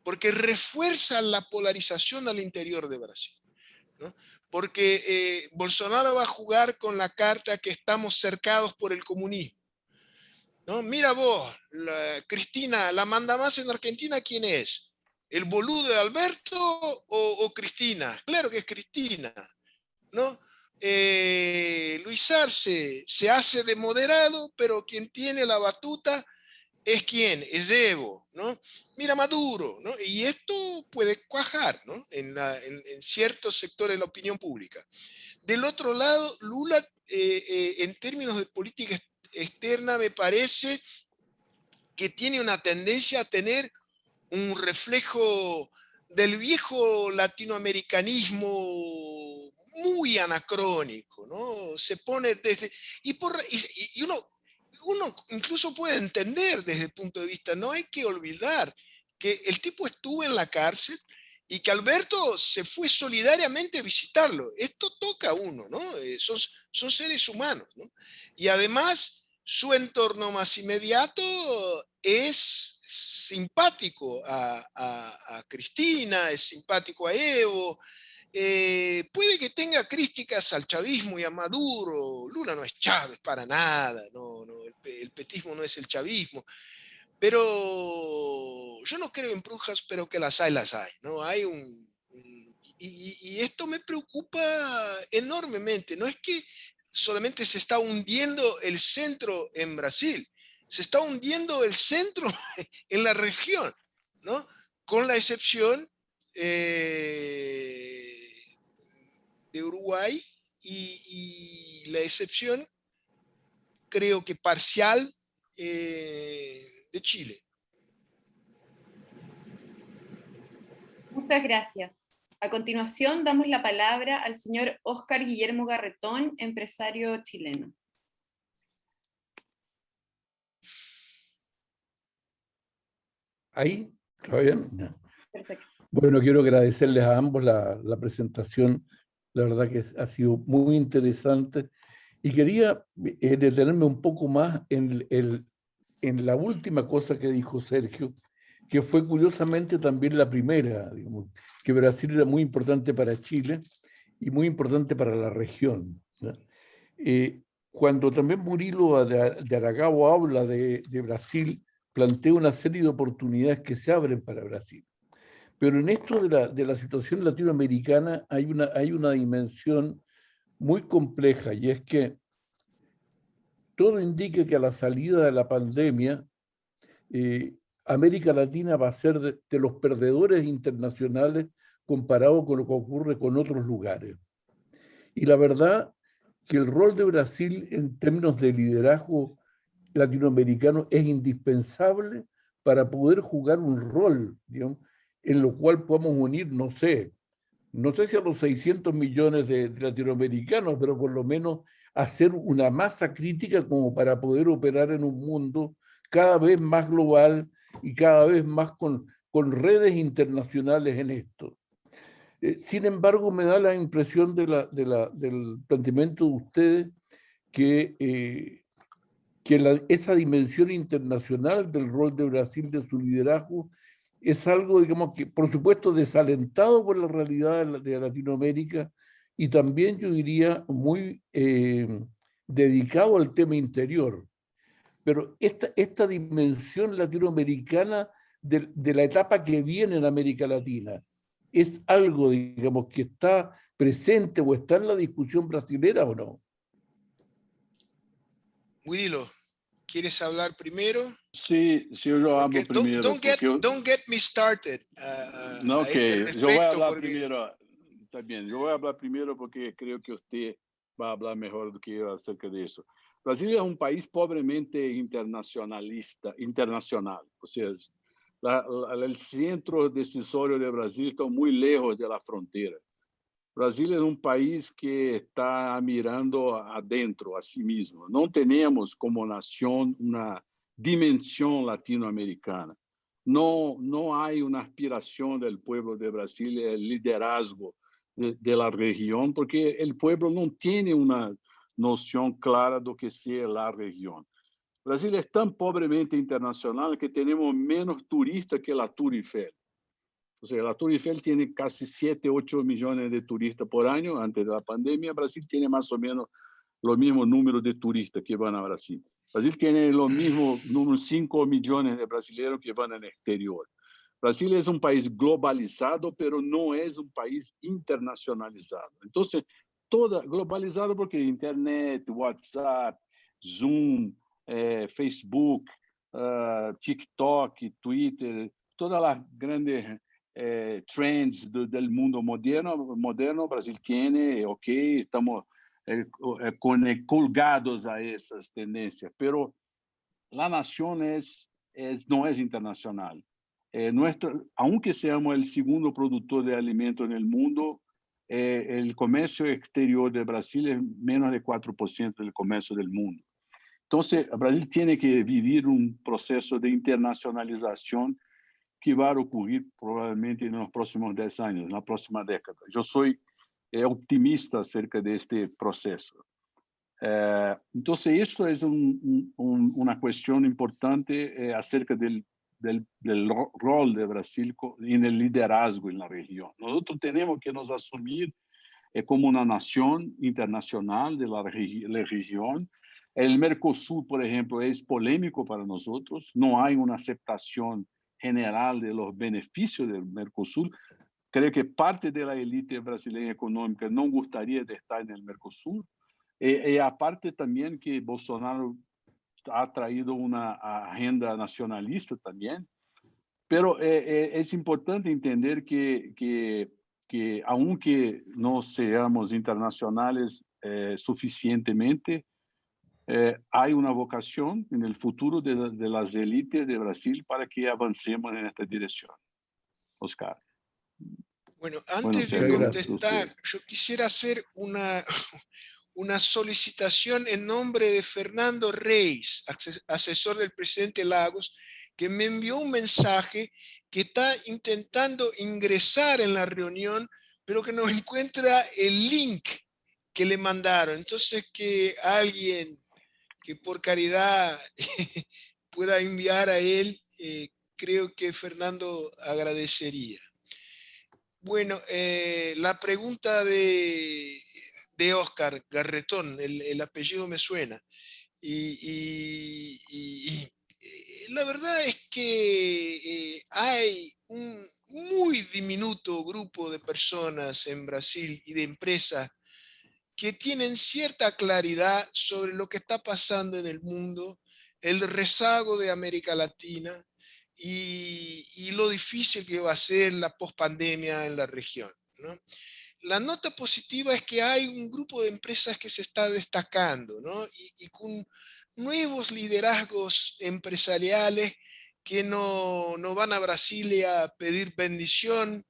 porque refuerza la polarización al interior de Brasil. ¿no? Porque Bolsonaro va a jugar con la carta que estamos cercados por el comunismo, ¿no? Mira vos, Cristina, la mandamás en Argentina, ¿quién es? ¿El boludo de Alberto o Cristina? Claro que es Cristina, ¿no? Luis Arce se hace de moderado, pero quien tiene la batuta es ¿quién? Es Evo, ¿no? Mira Maduro, ¿no? Y esto puede cuajar, ¿no? En ciertos sectores de la opinión pública. Del otro lado, Lula, en términos de política externa, me parece que tiene una tendencia a tener un reflejo del viejo latinoamericanismo muy anacrónico, ¿no? Se pone desde... Y uno incluso puede entender desde el punto de vista, no hay que olvidar que el tipo estuvo en la cárcel y que Alberto se fue solidariamente a visitarlo. Esto toca a uno, ¿no? Son seres humanos, ¿no? Y además, su entorno más inmediato es simpático a Cristina, es simpático a Evo, puede que tenga críticas al chavismo y a Maduro. Lula no es Chávez para nada, el petismo no es el chavismo, pero yo no creo en brujas, pero que las hay, ¿no? Hay y esto me preocupa enormemente. No es que solamente se está hundiendo el centro en Brasil, se está hundiendo el centro en la región, ¿no? Con la excepción de Uruguay y la excepción, creo que parcial, de Chile. Muchas gracias. A continuación, damos la palabra al señor Óscar Guillermo Garretón, empresario chileno. ¿Ahí? ¿Está bien? Ya. Perfecto. Bueno, quiero agradecerles a ambos la presentación. La verdad que ha sido muy interesante. Y quería detenerme un poco más en la última cosa que dijo Sergio, que fue curiosamente también la primera, digamos, que Brasil era muy importante para Chile y muy importante para la región, ¿no? Cuando también Murilo de Aragao habla de Brasil, plantea una serie de oportunidades que se abren para Brasil. Pero en esto de la situación latinoamericana hay una dimensión muy compleja, y es que todo indica que a la salida de la pandemia, América Latina va a ser de los perdedores internacionales comparado con lo que ocurre con otros lugares. Y la verdad que el rol de Brasil en términos de liderazgo latinoamericano es indispensable para poder jugar un rol, digamos, en lo cual podamos unir, no sé si a los 600 millones de latinoamericanos, pero por lo menos hacer una masa crítica como para poder operar en un mundo cada vez más global y cada vez más con redes internacionales en esto. Sin embargo, me da la impresión del planteamiento de ustedes que esa dimensión internacional del rol de Brasil, de su liderazgo, es algo, digamos, que por supuesto desalentado por la realidad de Latinoamérica y también, yo diría, muy dedicado al tema interior. Pero esta dimensión latinoamericana de la etapa que viene en América Latina, ¿es algo, digamos, que está presente o está en la discusión brasilera o no? Murilo, ¿quieres hablar primero? Sí, yo hablo primero. Don't get me started. No, a este yo voy a hablar porque... primero. Está bien, yo voy a hablar primero porque creo que usted va a hablar mejor do que yo acerca de eso. Brasil es un país pobremente internacional. O sea, el centro decisorio de Brasil está muy lejos de la frontera. Brasil es un país que está mirando adentro a sí mismo. No tenemos como nación una dimensión latinoamericana. No hay una aspiración del pueblo de Brasil, el liderazgo de la región, porque el pueblo no tiene una noción clara de lo que sea la región. Brasil es tan pobremente internacional que tenemos menos turistas que la Tour Eiffel. O sea, la Torre Eiffel tiene casi 7, 8 millones de turistas por año. Antes de la pandemia, Brasil tiene más o menos los mismos números de turistas que van a Brasil. Brasil tiene los mismos números, 5 millones de brasileños que van al exterior. Brasil es un país globalizado, pero no es un país internacionalizado. Entonces, globalizado porque Internet, WhatsApp, Zoom, Facebook, TikTok, Twitter, todas las grandes trends del mundo moderno, Brasil tiene, ok, estamos colgados a esas tendencias, pero la nación no es internacional. Aunque seamos el segundo productor de alimentos en el mundo, el comercio exterior de Brasil es menos de 4% del comercio del mundo. Entonces, Brasil tiene que vivir un proceso de internacionalización que va a ocurrir probablemente en los próximos 10 años, en la próxima década. Yo soy optimista acerca de este proceso. Entonces, esto es una cuestión importante acerca del rol de Brasil en el liderazgo en la región. Nosotros tenemos que nos asumir como una nación internacional de la región. El Mercosur, por ejemplo, es polémico para nosotros. No hay una aceptación general de los beneficios del Mercosur. Creo que parte de la élite brasileña económica no gustaría de estar en el Mercosur. Y aparte también que Bolsonaro ha traído una agenda nacionalista también. Pero es importante entender que aunque no seamos internacionales suficientemente, hay una vocación en el futuro de las élites de Brasil para que avancemos en esta dirección. Oscar. Bueno, antes de contestar, yo quisiera hacer una solicitación en nombre de Fernando Reis, asesor del presidente Lagos, que me envió un mensaje que está intentando ingresar en la reunión, pero que no encuentra el link que le mandaron. Entonces, que alguien que por caridad pueda enviar a él, creo que Fernando agradecería. Bueno, la pregunta de Oscar Garretón, el apellido me suena. Y la verdad es que hay un muy diminuto grupo de personas en Brasil y de empresas que tienen cierta claridad sobre lo que está pasando en el mundo, el rezago de América Latina y lo difícil que va a ser la pospandemia en la región, ¿no? La nota positiva es que hay un grupo de empresas que se está destacando, ¿no? Y con nuevos liderazgos empresariales que no van a Brasil a pedir bendición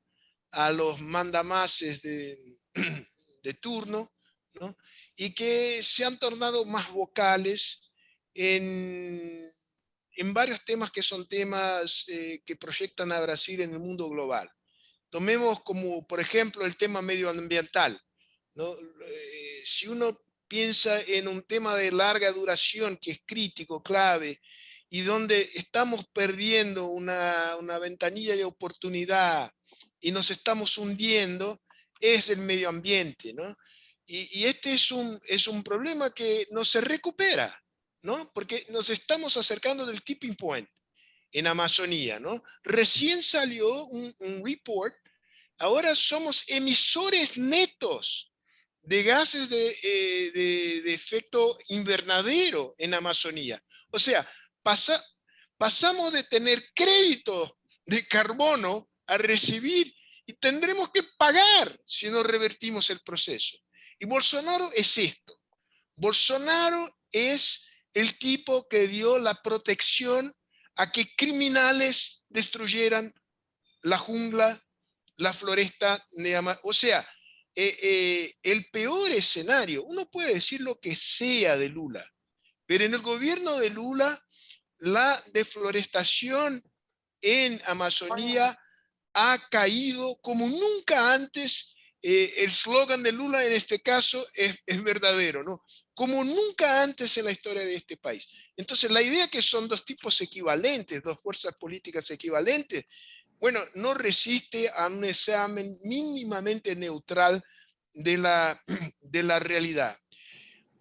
a los mandamases de turno, ¿no? Y que se han tornado más vocales en varios temas que son temas que proyectan a Brasil en el mundo global. Tomemos como, por ejemplo, el tema medioambiental, ¿no? Si uno piensa en un tema de larga duración que es crítico, clave, y donde estamos perdiendo una ventanilla de oportunidad y nos estamos hundiendo, es el medio ambiente, ¿no? Y este es un problema que no se recupera, ¿no? Porque nos estamos acercando del tipping point en Amazonía, ¿no? Recién salió un report. Ahora somos emisores netos de gases de efecto invernadero en Amazonía. O sea, pasamos de tener crédito de carbono a recibir y tendremos que pagar si no revertimos el proceso. Y Bolsonaro es esto. Bolsonaro es el tipo que dio la protección a que criminales destruyeran la jungla, la floresta, o sea, el peor escenario, uno puede decir lo que sea de Lula, pero en el gobierno de Lula, la deforestación en Amazonía ha caído como nunca antes. El eslogan de Lula en este caso es verdadero, ¿no? Como nunca antes en la historia de este país. Entonces, la idea que son dos tipos equivalentes, dos fuerzas políticas equivalentes, bueno, no resiste a un examen mínimamente neutral de la realidad.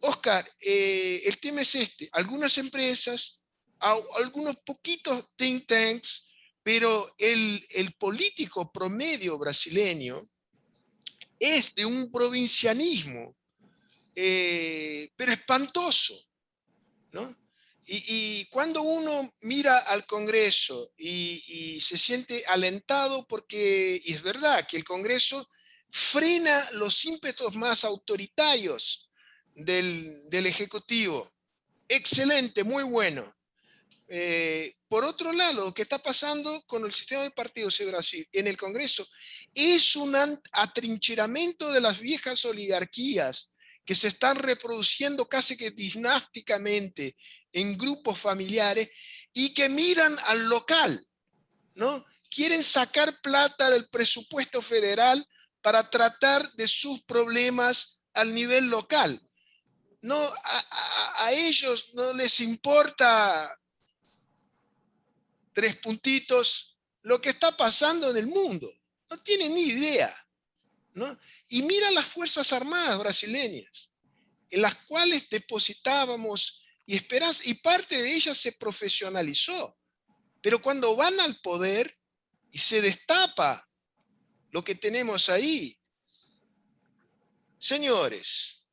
Oscar, el tema es este. Algunas empresas, algunos poquitos think tanks, pero el político promedio brasileño es de un provincianismo, pero espantoso, ¿no? Y cuando uno mira al Congreso y se siente alentado porque, y es verdad que el Congreso frena los ímpetus más autoritarios del Ejecutivo. Excelente, muy bueno. Por otro lado, lo que está pasando con el sistema de partidos en Brasil, en el Congreso, es un atrincheramiento de las viejas oligarquías que se están reproduciendo casi que dinásticamente en grupos familiares y que miran al local, ¿no? Quieren sacar plata del presupuesto federal para tratar de sus problemas al nivel local. No, a ellos no les importa 3 puntitos lo que está pasando en el mundo. No tienen ni idea, ¿no? Y mira las Fuerzas Armadas brasileñas, en las cuales depositábamos y esperanza, y parte de ellas se profesionalizó. Pero cuando van al poder y se destapa lo que tenemos ahí, señores,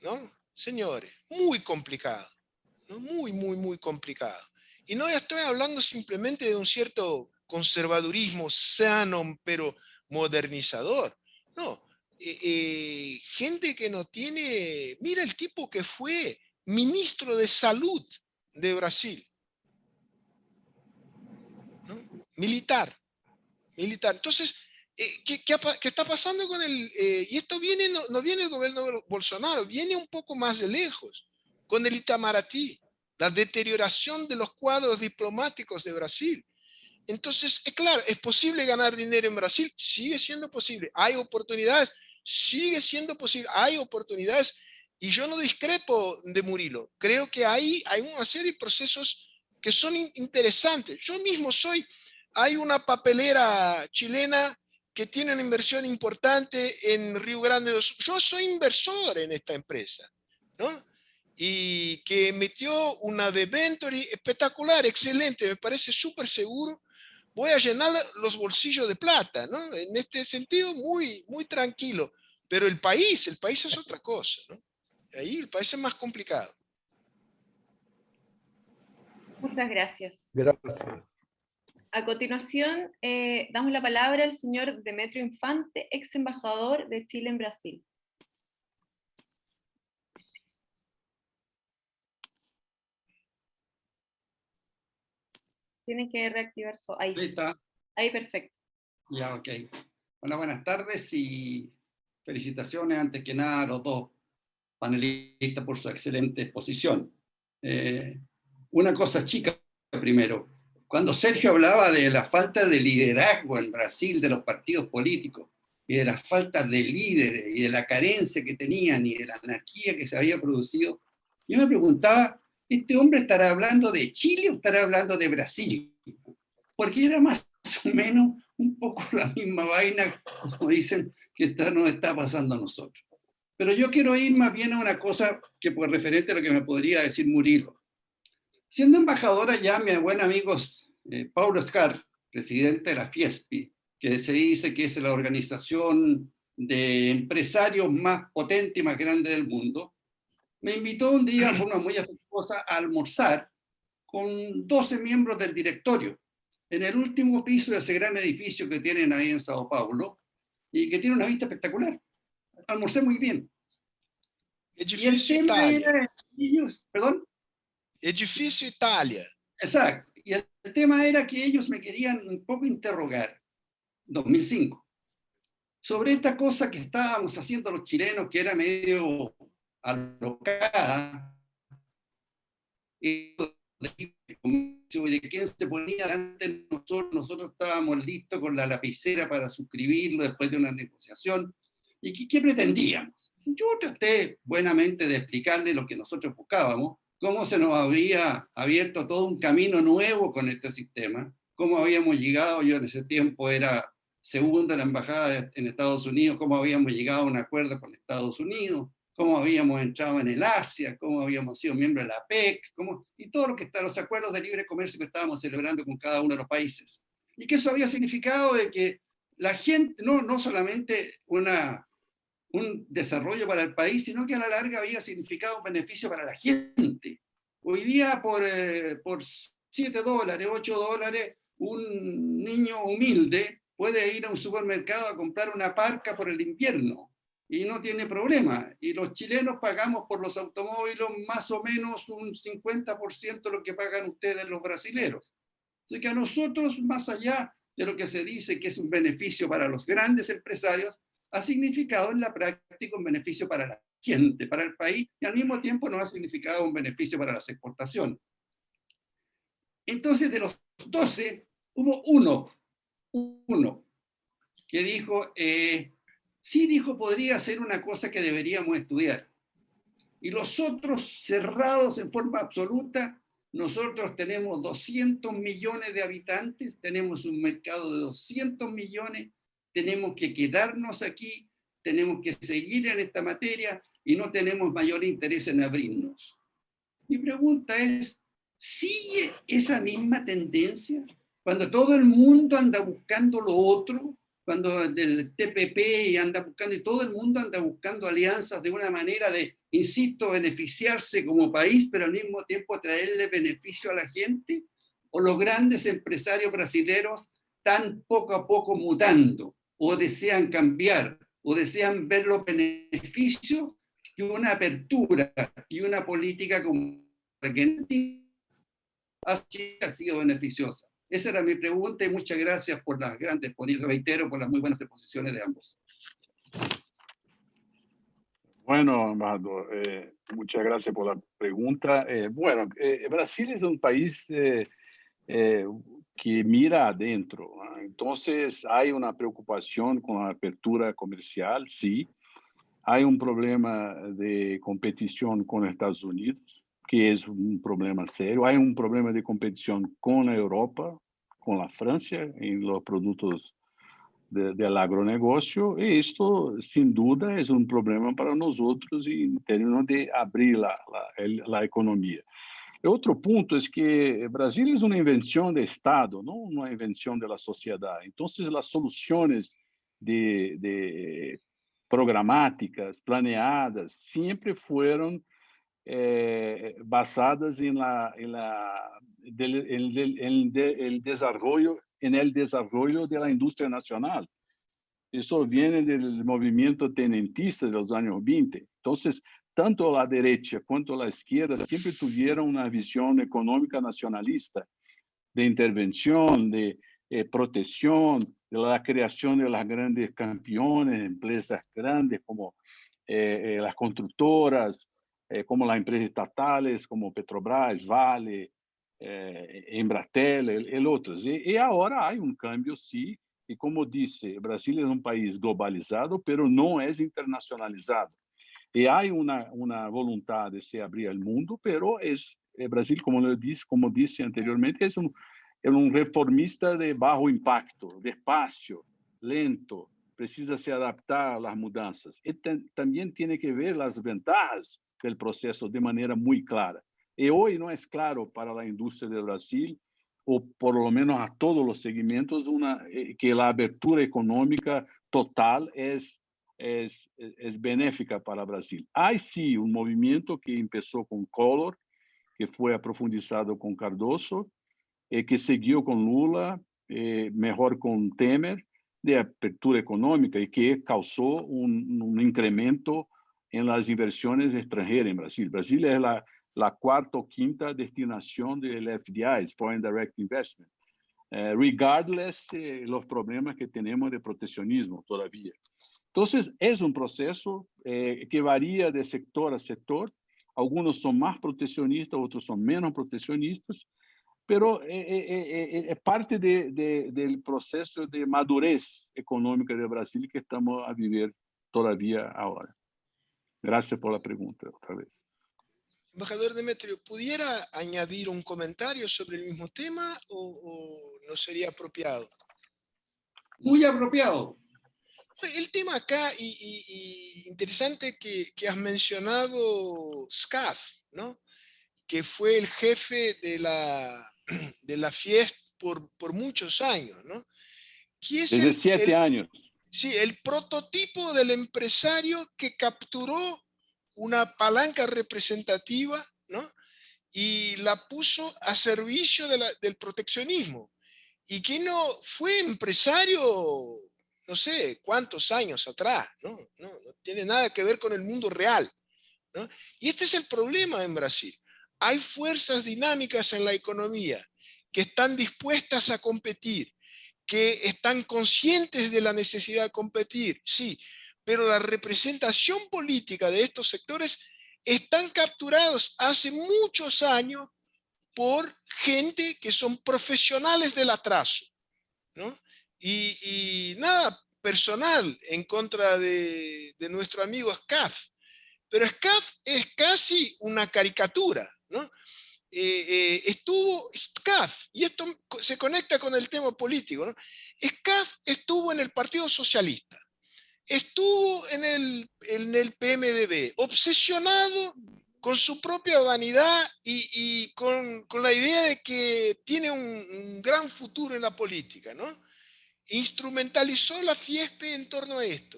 ¿no? Señores, muy complicado, ¿no? Muy complicado. Y no estoy hablando simplemente de un cierto conservadurismo sano, pero modernizador. No, gente que no tiene... Mira el tipo que fue ministro de Salud de Brasil, ¿no? Militar. Entonces, ¿qué está pasando con el... y esto viene, no viene el gobierno de Bolsonaro, viene un poco más de lejos, con el Itamaraty, la deterioración de los cuadros diplomáticos de Brasil. Entonces, es claro, ¿es posible ganar dinero en Brasil? Sigue siendo posible. ¿Hay oportunidades? Sigue siendo posible. Hay oportunidades. Y yo no discrepo de Murilo. Creo que hay una serie de procesos que son interesantes. Yo mismo hay una papelera chilena que tiene una inversión importante en Río Grande do Sul. Yo soy inversor en esta empresa, ¿no? Y que emitió una debenture espectacular, excelente, me parece súper seguro. Voy a llenar los bolsillos de plata, ¿no? En este sentido, muy tranquilo. Pero el país es otra cosa, ¿no? Ahí el país es más complicado. Muchas gracias. Gracias. A continuación, damos la palabra al señor Demetrio Infante, ex embajador de Chile en Brasil. Tienen que reactivar su... Ahí. Ahí está. Ahí, perfecto. Ya, ok. Bueno, buenas tardes y felicitaciones antes que nada a los dos panelistas por su excelente exposición. Una cosa chica primero. Cuando Sergio hablaba de la falta de liderazgo en Brasil de los partidos políticos y de la falta de líderes y de la carencia que tenían y de la anarquía que se había producido, yo me preguntaba, ¿este hombre estará hablando de Chile o estará hablando de Brasil? Porque era más o menos un poco la misma vaina, como dicen, que nos está pasando a nosotros. Pero yo quiero ir más bien a una cosa que por referente a lo que me podría decir Murilo. Siendo embajadora ya, mi buen amigo Paulo Scar, presidente de la FIESPI, que se dice que es la organización de empresarios más potente y más grande del mundo, me invitó un día, de forma muy afectuosa, a almorzar con 12 miembros del directorio, en el último piso de ese gran edificio que tienen ahí en Sao Paulo, y que tiene una vista espectacular. Almorcé muy bien. Edificio y el tema Italia. era, ellos, ¿perdón? Edificio Italia. Exacto. Y el tema era que ellos me querían un poco interrogar, 2005, sobre esta cosa que estábamos haciendo los chilenos, que era medio alocada, y de quién se ponía delante de nosotros estábamos listos con la lapicera para suscribirlo después de una negociación. ¿Y qué pretendíamos? Yo traté buenamente de explicarle lo que nosotros buscábamos, cómo se nos había abierto todo un camino nuevo con este sistema, cómo habíamos llegado, yo en ese tiempo era segunda en la embajada en Estados Unidos, cómo habíamos llegado a un acuerdo con Estados Unidos, cómo habíamos entrado en el Asia, cómo habíamos sido miembros de la PEC, y todo lo que está, los acuerdos de libre comercio que estábamos celebrando con cada uno de los países. Y que eso había significado de que la gente, no solamente un desarrollo para el país, sino que a la larga había significado un beneficio para la gente. Hoy día por $7, $8, un niño humilde puede ir a un supermercado a comprar una parca por el invierno y no tiene problema. Y los chilenos pagamos por los automóviles más o menos un 50% de lo que pagan ustedes los brasileros. Así que a nosotros, más allá de lo que se dice que es un beneficio para los grandes empresarios, ha significado en la práctica un beneficio para la gente, para el país, y al mismo tiempo no ha significado un beneficio para las exportaciones. Entonces, de los 12, hubo uno que dijo, sí, dijo, podría ser una cosa que deberíamos estudiar. Y los otros, cerrados en forma absoluta, nosotros tenemos 200 millones de habitantes, tenemos un mercado de 200 millones, tenemos que quedarnos aquí, tenemos que seguir en esta materia y no tenemos mayor interés en abrirnos. Mi pregunta es, ¿sigue esa misma tendencia? Cuando todo el mundo anda buscando lo otro, cuando el TPP anda buscando, y todo el mundo anda buscando alianzas de una manera de, insisto, beneficiarse como país, pero al mismo tiempo traerle beneficio a la gente, o los grandes empresarios brasileños están poco a poco mutando, o desean cambiar, o desean ver los beneficios que una apertura y una política como la que ha sido beneficiosa. Esa era mi pregunta y muchas gracias por las grandes, reitero, por las muy buenas exposiciones de ambos. Bueno, Amado, muchas gracias por la pregunta. Bueno, Brasil es un país que mira adentro, ¿no? Entonces hay una preocupación con la apertura comercial, sí. Hay un problema de competición con Estados Unidos, que es un problema serio. Hay un problema de competición con Europa, con la Francia, en los productos del agronegocio, y esto sin duda es un problema para nosotros en términos de abrir la economía. El otro punto es que Brasil es una invención de Estado, no una invención de la sociedad. Entonces las soluciones de programáticas, planeadas, siempre fueron basadas en el desarrollo de la industria nacional. Eso viene del movimiento tenentista de los años 20. Entonces, tanto la derecha cuanto la izquierda siempre tuvieron una visión económica nacionalista, de intervención, de protección, de la creación de las grandes campeones, empresas grandes como las constructoras, como las empresas estatales, como Petrobras, Vale, Embratel, el otros. Y ahora hay un cambio, sí, y como dice, Brasil es un país globalizado, pero no es internacionalizado. Y hay una voluntad de se abrir al mundo, pero Brasil, como dije anteriormente, es un reformista de bajo impacto, despacio, lento, precisa se adaptar a las mudanzas. Y también tiene que ver las ventajas del proceso de manera muy clara. Y hoy no es claro para la industria de Brasil, o por lo menos a todos los segmentos, que la abertura económica total es benéfica para Brasil. Hay sí un movimiento que empezó con Collor, que fue aprofundizado con Cardoso, que siguió con Lula, mejor con Temer, de apertura económica, y que causó un incremento en las inversiones extranjeras en Brasil. Brasil es la cuarta o quinta destinación del FDI, Foreign Direct Investment, regardless los problemas que tenemos de proteccionismo todavía. Entonces, es un proceso que varía de sector a sector. Algunos son más proteccionistas, otros son menos proteccionistas, pero es parte del proceso de madurez económica de Brasil que estamos a vivir todavía ahora. Gracias por la pregunta, otra vez. Embajador Demetrio, ¿pudiera añadir un comentario sobre el mismo tema o no sería apropiado? Muy apropiado. El tema acá, y interesante que has mencionado SCAF, ¿no? Que fue el jefe de la fiesta por muchos años, ¿no? Que es Desde 7 años. Sí, el prototipo del empresario que capturó una palanca representativa, ¿no? Y la puso a servicio del proteccionismo. Y que no fue empresario, no sé cuántos años atrás, ¿no? No tiene nada que ver con el mundo real, ¿no? Y este es el problema en Brasil. Hay fuerzas dinámicas en la economía que están dispuestas a competir, que están conscientes de la necesidad de competir, sí, pero la representación política de estos sectores están capturados hace muchos años por gente que son profesionales del atraso, ¿no? Y nada personal en contra de nuestro amigo SCAF, pero SCAF es casi una caricatura, ¿no? Estuvo SCAF, y esto se conecta con el tema político, ¿no? SCAF estuvo en el Partido Socialista, estuvo en el PMDB, obsesionado con su propia vanidad y con la idea de que tiene un gran futuro en la política, ¿no? Instrumentalizó la FIESPE en torno a esto.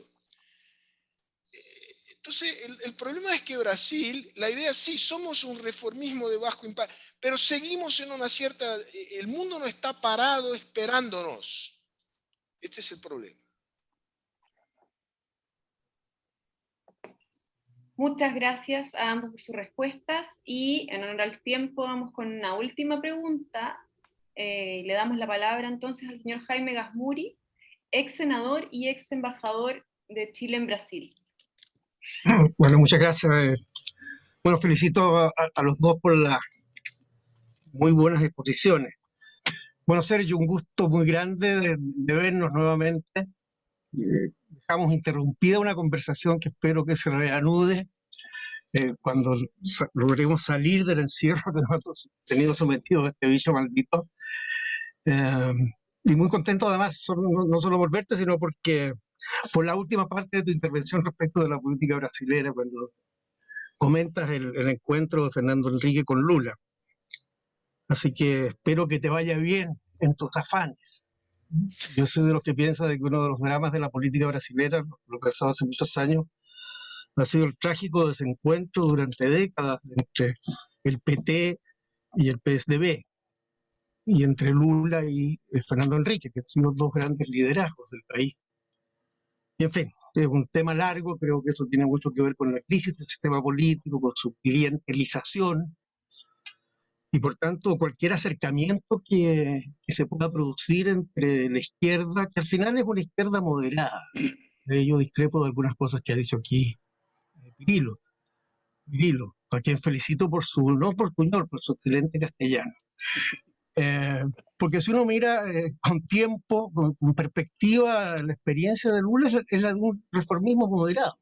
Entonces, el problema es que Brasil, la idea sí, somos un reformismo de bajo impacto, pero seguimos en una cierta, el mundo no está parado esperándonos. Este es el problema. Muchas gracias a ambos por sus respuestas y en honor al tiempo vamos con una última pregunta. Le damos la palabra entonces al señor Jaime Gazmuri, ex senador y ex embajador de Chile en Brasil. Bueno, muchas gracias. Bueno, felicito a los dos por las muy buenas exposiciones. Bueno, Sergio, un gusto muy grande de vernos nuevamente. Dejamos interrumpida una conversación que espero que se reanude cuando logremos salir del encierro que nos ha tenido sometidos a este bicho maldito. Y muy contento además, no solo por verte, sino porque por la última parte de tu intervención respecto de la política brasilera, cuando comentas el encuentro de Fernando Henrique con Lula. Así que espero que te vaya bien en tus afanes. Yo soy de los que piensa de que uno de los dramas de la política brasilera, lo que pasó hace muchos años, ha sido el trágico desencuentro durante décadas entre el PT y el PSDB, y entre Lula y Fernando Henrique, que han sido dos grandes liderazgos del país. Y en fin, es un tema largo, creo que eso tiene mucho que ver con la crisis del sistema político, con su clientelización, y por tanto cualquier acercamiento que se pueda producir entre la izquierda, que al final es una izquierda moderada. Yo discrepo de algunas cosas que ha dicho aquí Virilo, a quien felicito por su, no portuñol, por su excelente castellano. Porque si uno mira con tiempo, con perspectiva, la experiencia de Lula es la de un reformismo moderado.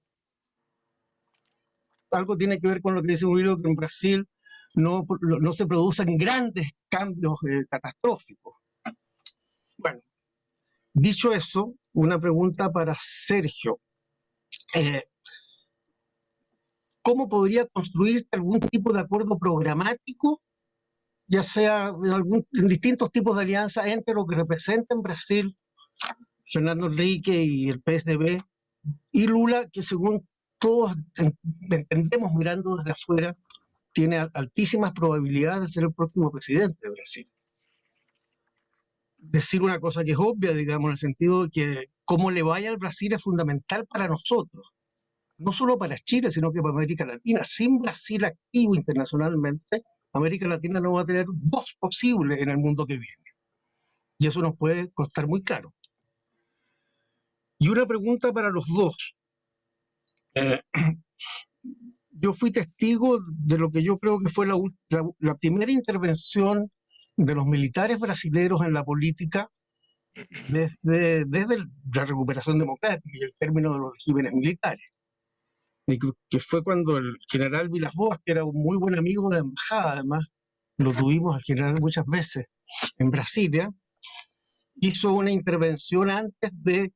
Algo tiene que ver con lo que dice Murilo, que en Brasil no se producen grandes cambios catastróficos. Bueno, dicho eso, una pregunta para Sergio. ¿Cómo podría construirse algún tipo de acuerdo programático, ya sea en distintos tipos de alianza entre lo que representa en Brasil Fernando Henrique y el PSDB y Lula, que según todos entendemos mirando desde afuera, tiene altísimas probabilidades de ser el próximo presidente de Brasil? Decir una cosa que es obvia, digamos, en el sentido de que cómo le vaya al Brasil es fundamental para nosotros, no solo para Chile, sino que para América Latina. Sin Brasil activo internacionalmente, América Latina no va a tener voz posible en el mundo que viene. Y eso nos puede costar muy caro. Y una pregunta para los dos. Yo fui testigo de lo que yo creo que fue la primera intervención de los militares brasileños en la política desde la recuperación democrática y el término de los regímenes militares. y que fue cuando el general Vilas Boas, que era un muy buen amigo de la embajada, además, lo tuvimos al general muchas veces en Brasilia, hizo una intervención antes de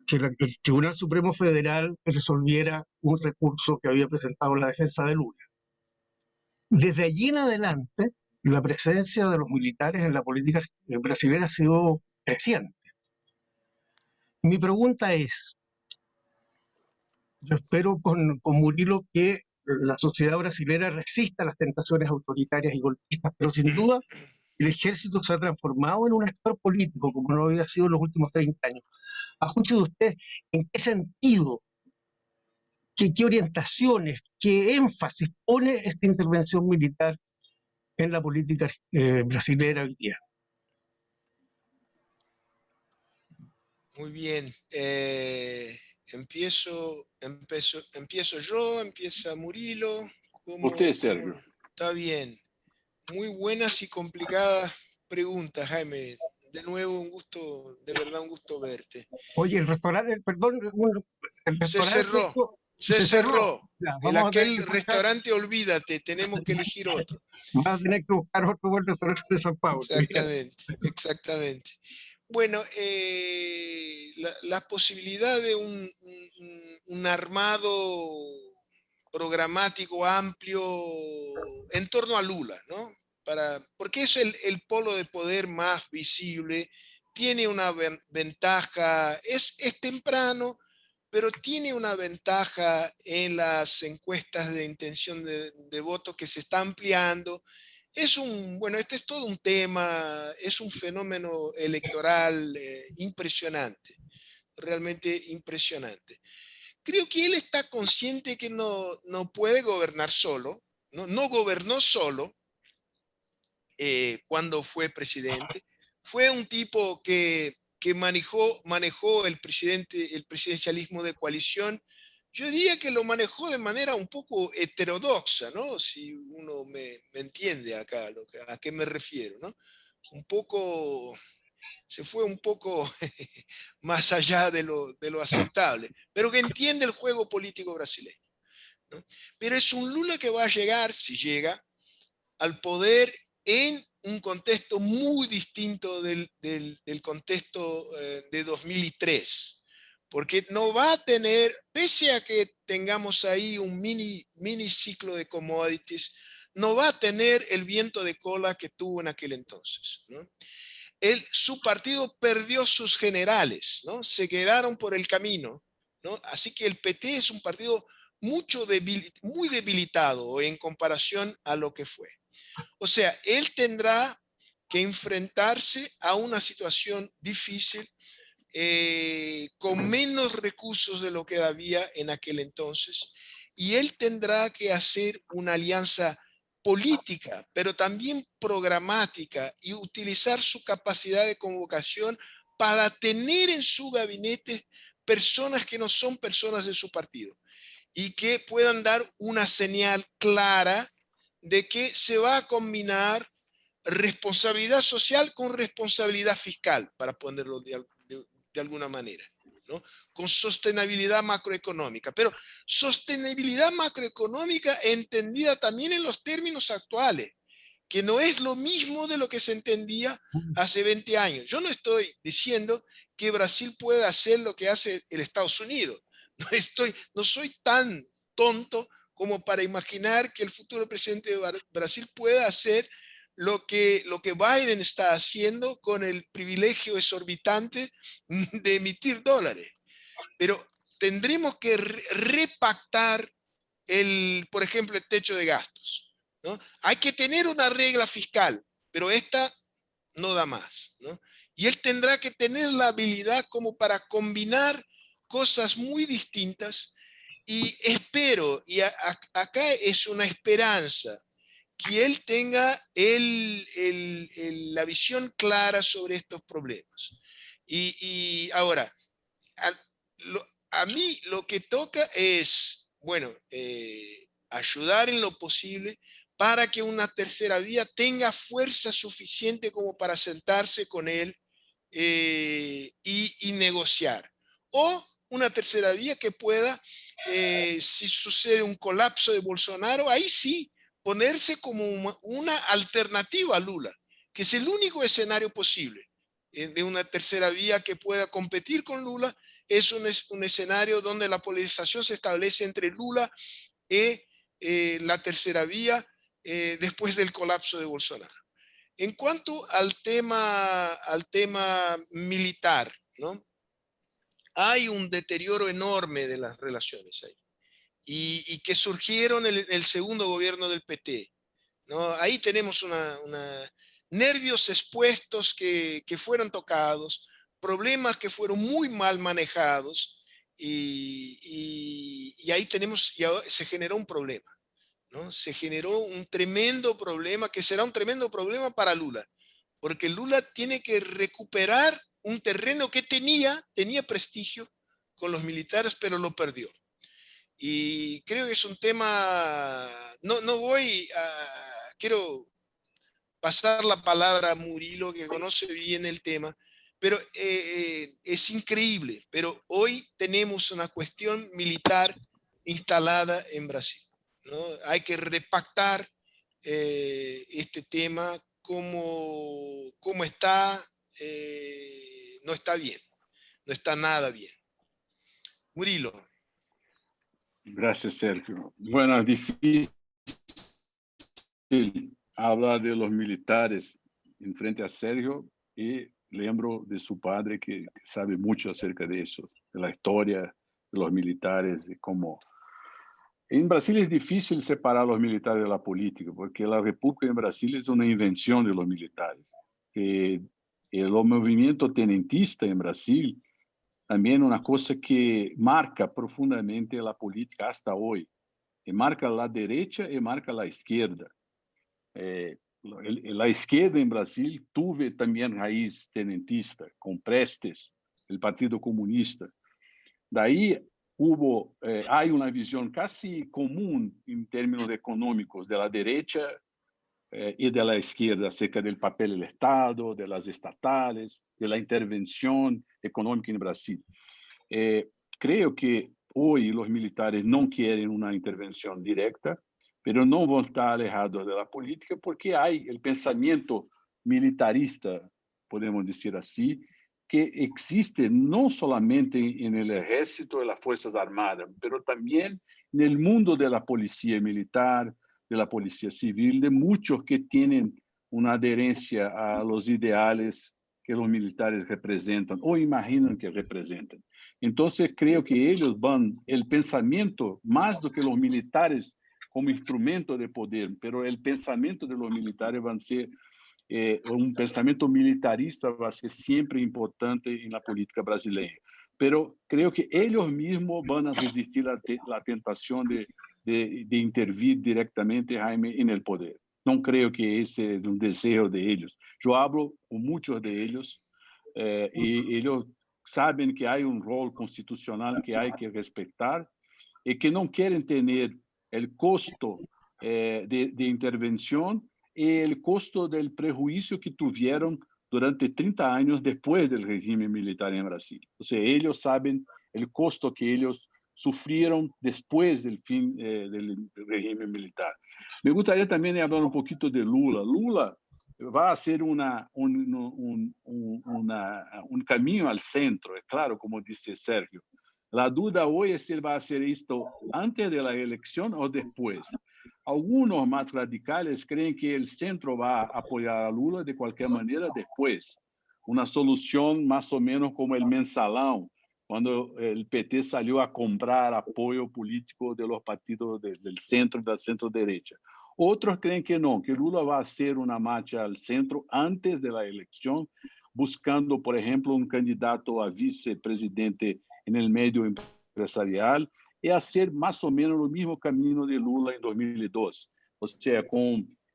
que el Tribunal Supremo Federal resolviera un recurso que había presentado la defensa de Lula. Desde allí en adelante, la presencia de los militares en la política brasileña ha sido creciente. Mi pregunta es, yo espero con Murilo que la sociedad brasileña resista a las tentaciones autoritarias y golpistas, pero sin duda el ejército se ha transformado en un actor político, como no había sido en los últimos 30 años. A juicio de usted, ¿en qué sentido, qué orientaciones, qué énfasis pone esta intervención militar en la política brasileña hoy día? Muy bien. Empiezo yo, empieza Murilo. Usted, Sergio. Está bien. Muy buenas y complicadas preguntas, Jaime. De nuevo, un gusto, de verdad un gusto verte. Oye, el restaurante, perdón, el restaurante se cerró. Ya, Aquel restaurante, olvídate, tenemos que elegir otro. Vas a tener que buscar otro buen restaurante de San Pablo. Exactamente. Bueno, la posibilidad de un armado programático amplio en torno a Lula, ¿no? Porque es el polo de poder más visible, tiene una ventaja, es temprano, pero tiene una ventaja en las encuestas de intención de voto que se está ampliando. Bueno, este es todo un tema, es un fenómeno electoral impresionante, realmente impresionante. Creo que él está consciente que no puede gobernar solo, no gobernó solo cuando fue presidente. Fue un tipo que manejó el presidencialismo de coalición. Yo diría que lo manejó de manera un poco heterodoxa, ¿no? Si uno me entiende acá a qué me refiero, ¿no? Se fue un poco más allá de lo aceptable, pero que entiende el juego político brasileño, ¿no? Pero es un Lula que va a llegar, si llega, al poder en un contexto muy distinto del contexto de 2003, porque no va a tener, pese a que tengamos ahí un mini ciclo de commodities, no va a tener el viento de cola que tuvo en aquel entonces, ¿no? Su partido perdió sus generales, ¿no? Se quedaron por el camino, ¿no? Así que el PT es un partido muy debilitado en comparación a lo que fue. O sea, él tendrá que enfrentarse a una situación difícil con menos recursos de lo que había en aquel entonces, y él tendrá que hacer una alianza política, pero también programática, y utilizar su capacidad de convocación para tener en su gabinete personas que no son personas de su partido y que puedan dar una señal clara de que se va a combinar responsabilidad social con responsabilidad fiscal, para ponerlo de alguna manera, ¿no? Con sostenibilidad macroeconómica, pero sostenibilidad macroeconómica entendida también en los términos actuales, que no es lo mismo de lo que se entendía hace 20 años. Yo no estoy diciendo que Brasil pueda hacer lo que hace el Estados Unidos. No soy tan tonto como para imaginar que el futuro presidente de Brasil pueda hacer lo que Biden está haciendo con el privilegio exorbitante de emitir dólares. Pero tendremos que repactar por ejemplo, el techo de gastos, ¿no? Hay que tener una regla fiscal, pero esta no da más, ¿no? Y él tendrá que tener la habilidad como para combinar cosas muy distintas, y espero, y acá es una esperanza, que él tenga la visión clara sobre estos problemas. Y ahora, a mí lo que toca es, bueno, ayudar en lo posible para que una tercera vía tenga fuerza suficiente como para sentarse con él y negociar. O una tercera vía que pueda, si sucede un colapso de Bolsonaro, ahí sí, ponerse como una alternativa a Lula, que es el único escenario posible de una tercera vía que pueda competir con Lula. Es un escenario donde la polarización se establece entre Lula y la tercera vía después del colapso de Bolsonaro. En cuanto al tema militar, ¿no? Hay un deterioro enorme de las relaciones ahí, y que surgieron en el segundo gobierno del PT, ¿no? Ahí tenemos nervios expuestos que fueron tocados, problemas que fueron muy mal manejados, y ahí se generó un problema, ¿no? Se generó un tremendo problema que será un tremendo problema para Lula, porque Lula tiene que recuperar un terreno que tenía prestigio con los militares, pero lo perdió. Y creo que es un tema, quiero pasar la palabra a Murilo, que conoce bien el tema, pero es increíble, pero hoy tenemos una cuestión militar instalada en Brasil, ¿no? Hay que repactar este tema como está, no está bien, no está nada bien. Murilo. Gracias, Sergio. Bueno, es difícil hablar de los militares en frente a Sergio, y lembro de su padre que sabe mucho acerca de eso, de la historia de los militares, de cómo... En Brasil es difícil separar a los militares de la política, porque la República en Brasil es una invención de los militares. El movimiento tenentista en Brasil también una cosa que marca profundamente la política hasta hoy. Marca la derecha y marca la izquierda. La izquierda en Brasil tuvo también raíz tenentista, con Prestes, el Partido Comunista. De ahí hay una visión casi común en términos económicos de la derecha y de la izquierda acerca del papel del Estado, de las estatales, de la intervención económica en Brasil. Creo que hoy los militares no quieren una intervención directa, pero no van a estar alejados de la política porque hay el pensamiento militarista, podemos decir así, que existe no solamente en el ejército y las fuerzas armadas, pero también en el mundo de la policía militar, de la policía civil, de muchos que tienen una adherencia a los ideales que los militares representan o imaginan que representan. Entonces creo que ellos el pensamiento, más do que los militares como instrumento de poder, pero el pensamiento de los militares va a ser un pensamiento militarista, va a ser siempre importante en la política brasileña. Pero creo que ellos mismos van a resistir la tentación de intervir directamente, Jaime, en el poder. No creo que ese es un deseo de ellos. Yo hablo con muchos de ellos y ellos saben que hay un rol constitucional que hay que respetar y que no quieren tener el costo de intervención y el costo del prejuicio que tuvieron durante 30 años después del régimen militar en Brasil. O sea, ellos saben el costo que ellos sufrieron después del fin del régimen militar. Me gustaría también hablar un poquito de Lula. Lula va a ser un camino al centro, es claro, como dice Sergio. La duda hoy es si él va a hacer esto antes de la elección o después. Algunos más radicales creen que el centro va a apoyar a Lula de cualquier manera después. Una solución más o menos como el mensalão, cuando el PT salió a comprar apoyo político de los partidos del centro y de la centro-derecha. Otros creen que no, que Lula va a hacer una marcha al centro antes de la elección, buscando, por ejemplo, un candidato a vicepresidente en el medio empresarial y hacer más o menos el mismo camino de Lula en 2002. O sea,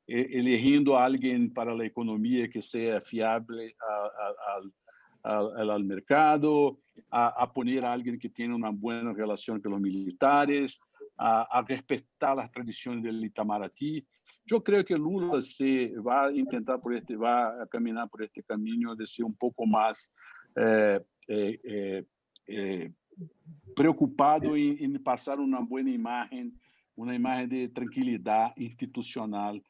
eligiendo a alguien para la economía que sea fiable al mercado, a poner a alguien que tiene una buena relación con los militares, a respetar las tradiciones del Itamaraty. Yo creo que Lula va a intentar va a caminar por este camino de ser un poco más preocupado en pasar una buena imagen de tranquilidad institucional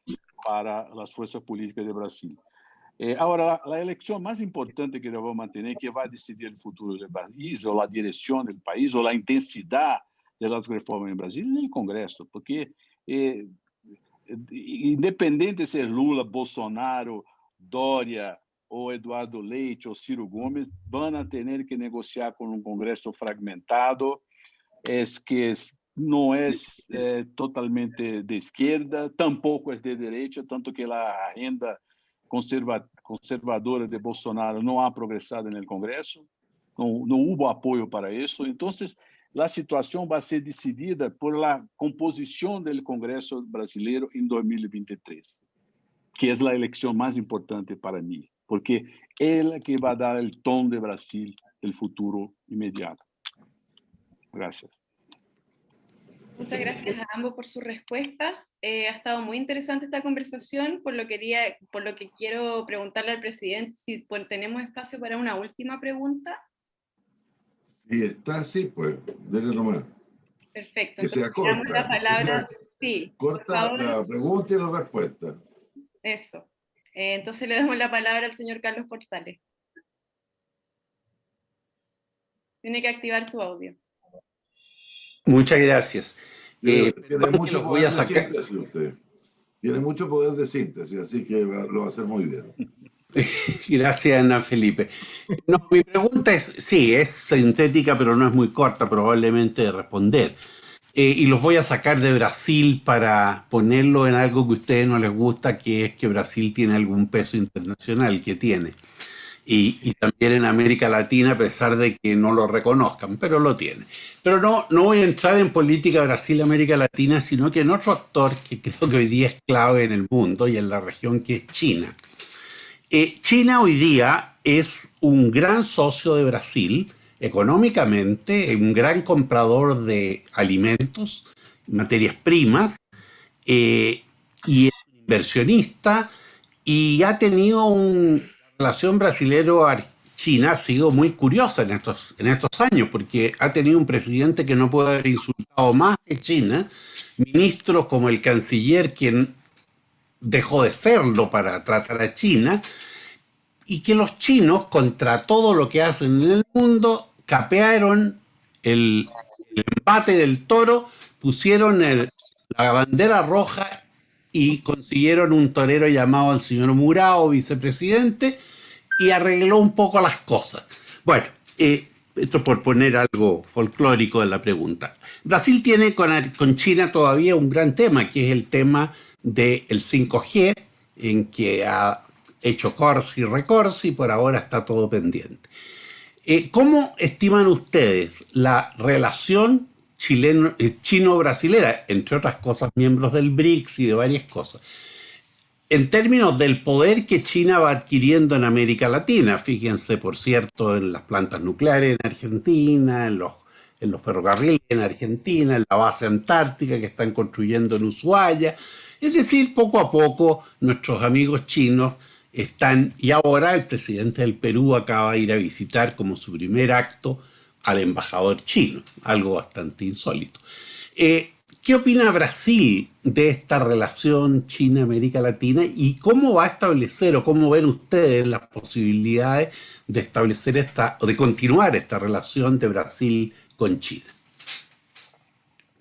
para las fuerzas políticas de Brasil. Ahora, la elección más importante que debemos mantener, que va a decidir el futuro del país, o la dirección del país, o la intensidad de las reformas en Brasil, es el Congreso, porque independente se es Lula, Bolsonaro, Dória, o Eduardo Leite, o Ciro Gomes, van a tener que negociar con un Congreso fragmentado, que no es totalmente de izquierda, tampoco es de derecha, tanto que la agenda conservadora de Bolsonaro no ha progresado en el Congreso, no hubo apoyo para eso. Entonces, la situación va a ser decidida por la composición del Congreso brasileño en 2023, que es la elección más importante para mí, porque es la que va a dar el tono de Brasil del futuro inmediato. Gracias. Muchas gracias a ambos por sus respuestas. Ha estado muy interesante esta conversación, por lo que quiero preguntarle al presidente si tenemos espacio para una última pregunta. Si está así, pues, déle nomás. Perfecto. Que sea corta. La palabra, sí, corta la pregunta y la respuesta. Eso. Entonces le damos la palabra al señor Carlos Portales. Tiene que activar su audio. Muchas gracias. Tiene mucho poder de síntesis usted. Tiene mucho poder de síntesis, así que lo va a hacer muy bien. Gracias, Ana Felipe. No, mi pregunta es sintética, pero no es muy corta, probablemente de responder. Y los voy a sacar de Brasil para ponerlo en algo que a ustedes no les gusta, que es que Brasil tiene algún peso internacional, que tiene. Y también en América Latina, a pesar de que no lo reconozcan, pero lo tiene. Pero no voy a entrar en política Brasil-América Latina, sino que en otro actor que creo que hoy día es clave en el mundo y en la región, que es China. China hoy día es un gran socio de Brasil económicamente, un gran comprador de alimentos, materias primas, y es inversionista, y ha tenido una relación brasilero-china, ha sido muy curiosa en estos años, porque ha tenido un presidente que no puede haber insultado más que China, ministros como el canciller, quien dejó de serlo para tratar a China, y que los chinos, contra todo lo que hacen en el mundo, capearon el empate del toro, pusieron la bandera roja y consiguieron un torero llamado el señor Murao, vicepresidente, y arregló un poco las cosas. Bueno, esto por poner algo folclórico en la pregunta. Brasil tiene con China todavía un gran tema, que es el tema del 5G, en que ha hecho corsi y recorsi, y por ahora está todo pendiente. ¿Cómo estiman ustedes la relación chino-brasilera, entre otras cosas, miembros del BRICS y de varias cosas, en términos del poder que China va adquiriendo en América Latina? Fíjense, por cierto, en las plantas nucleares en Argentina, en los ferrocarriles en Argentina, en la base antártica que están construyendo en Ushuaia. Es decir, poco a poco nuestros amigos chinos están, y ahora el presidente del Perú acaba de ir a visitar como su primer acto al embajador chino, algo bastante insólito. ¿Qué opina Brasil de esta relación China-América Latina y cómo va a establecer, o cómo ven ustedes las posibilidades de establecer o de continuar esta relación de Brasil con China?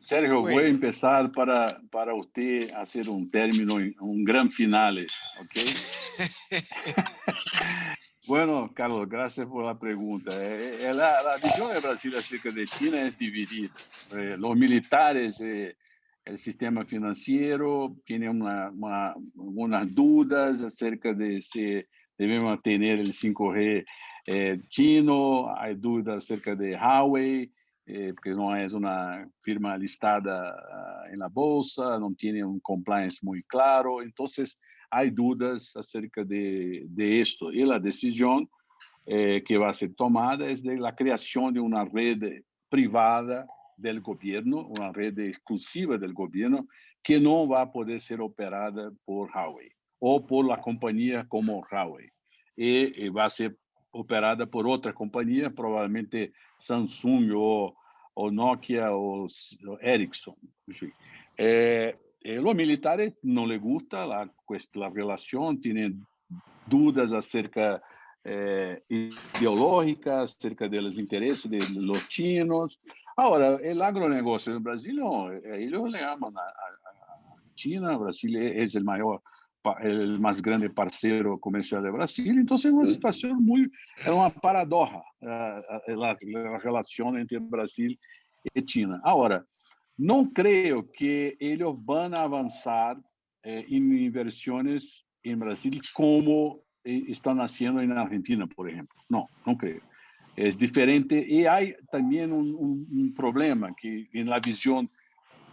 Sergio, voy a empezar para usted hacer un término, un gran final, ¿ok? Bueno, Carlos, gracias por la pregunta. La visión de Brasil acerca de China es dividida. Los militares, el sistema financiero, tienen algunas dudas acerca de si debemos tener el 5G chino. Hay dudas acerca de Huawei, que no es una firma listada en la bolsa, no tiene un compliance muy claro. Entonces, hay dudas acerca de esto. Y la decisión que va a ser tomada es de la creación de una red privada del gobierno, una red exclusiva del gobierno, que no va a poder ser operada por Huawei o por la compañía como Huawei. Y va a ser operada por otra compañía, probablemente Samsung o o Nokia o Ericsson. Enfim. Los militares no les gusta la relación, tienen dudas acerca ideológicas, acerca de los intereses de los chinos. Ahora, el agronegócio en Brasil, no, ellos le aman a China. Brasil es el más grande parceiro comercial de Brasil, entonces es una situación es una paradoja la relación entre Brasil y China. Ahora, no creo que ellos van a avanzar en inversiones en Brasil como están haciendo en Argentina, por ejemplo. No creo. Es diferente y hay también un problema que en la visión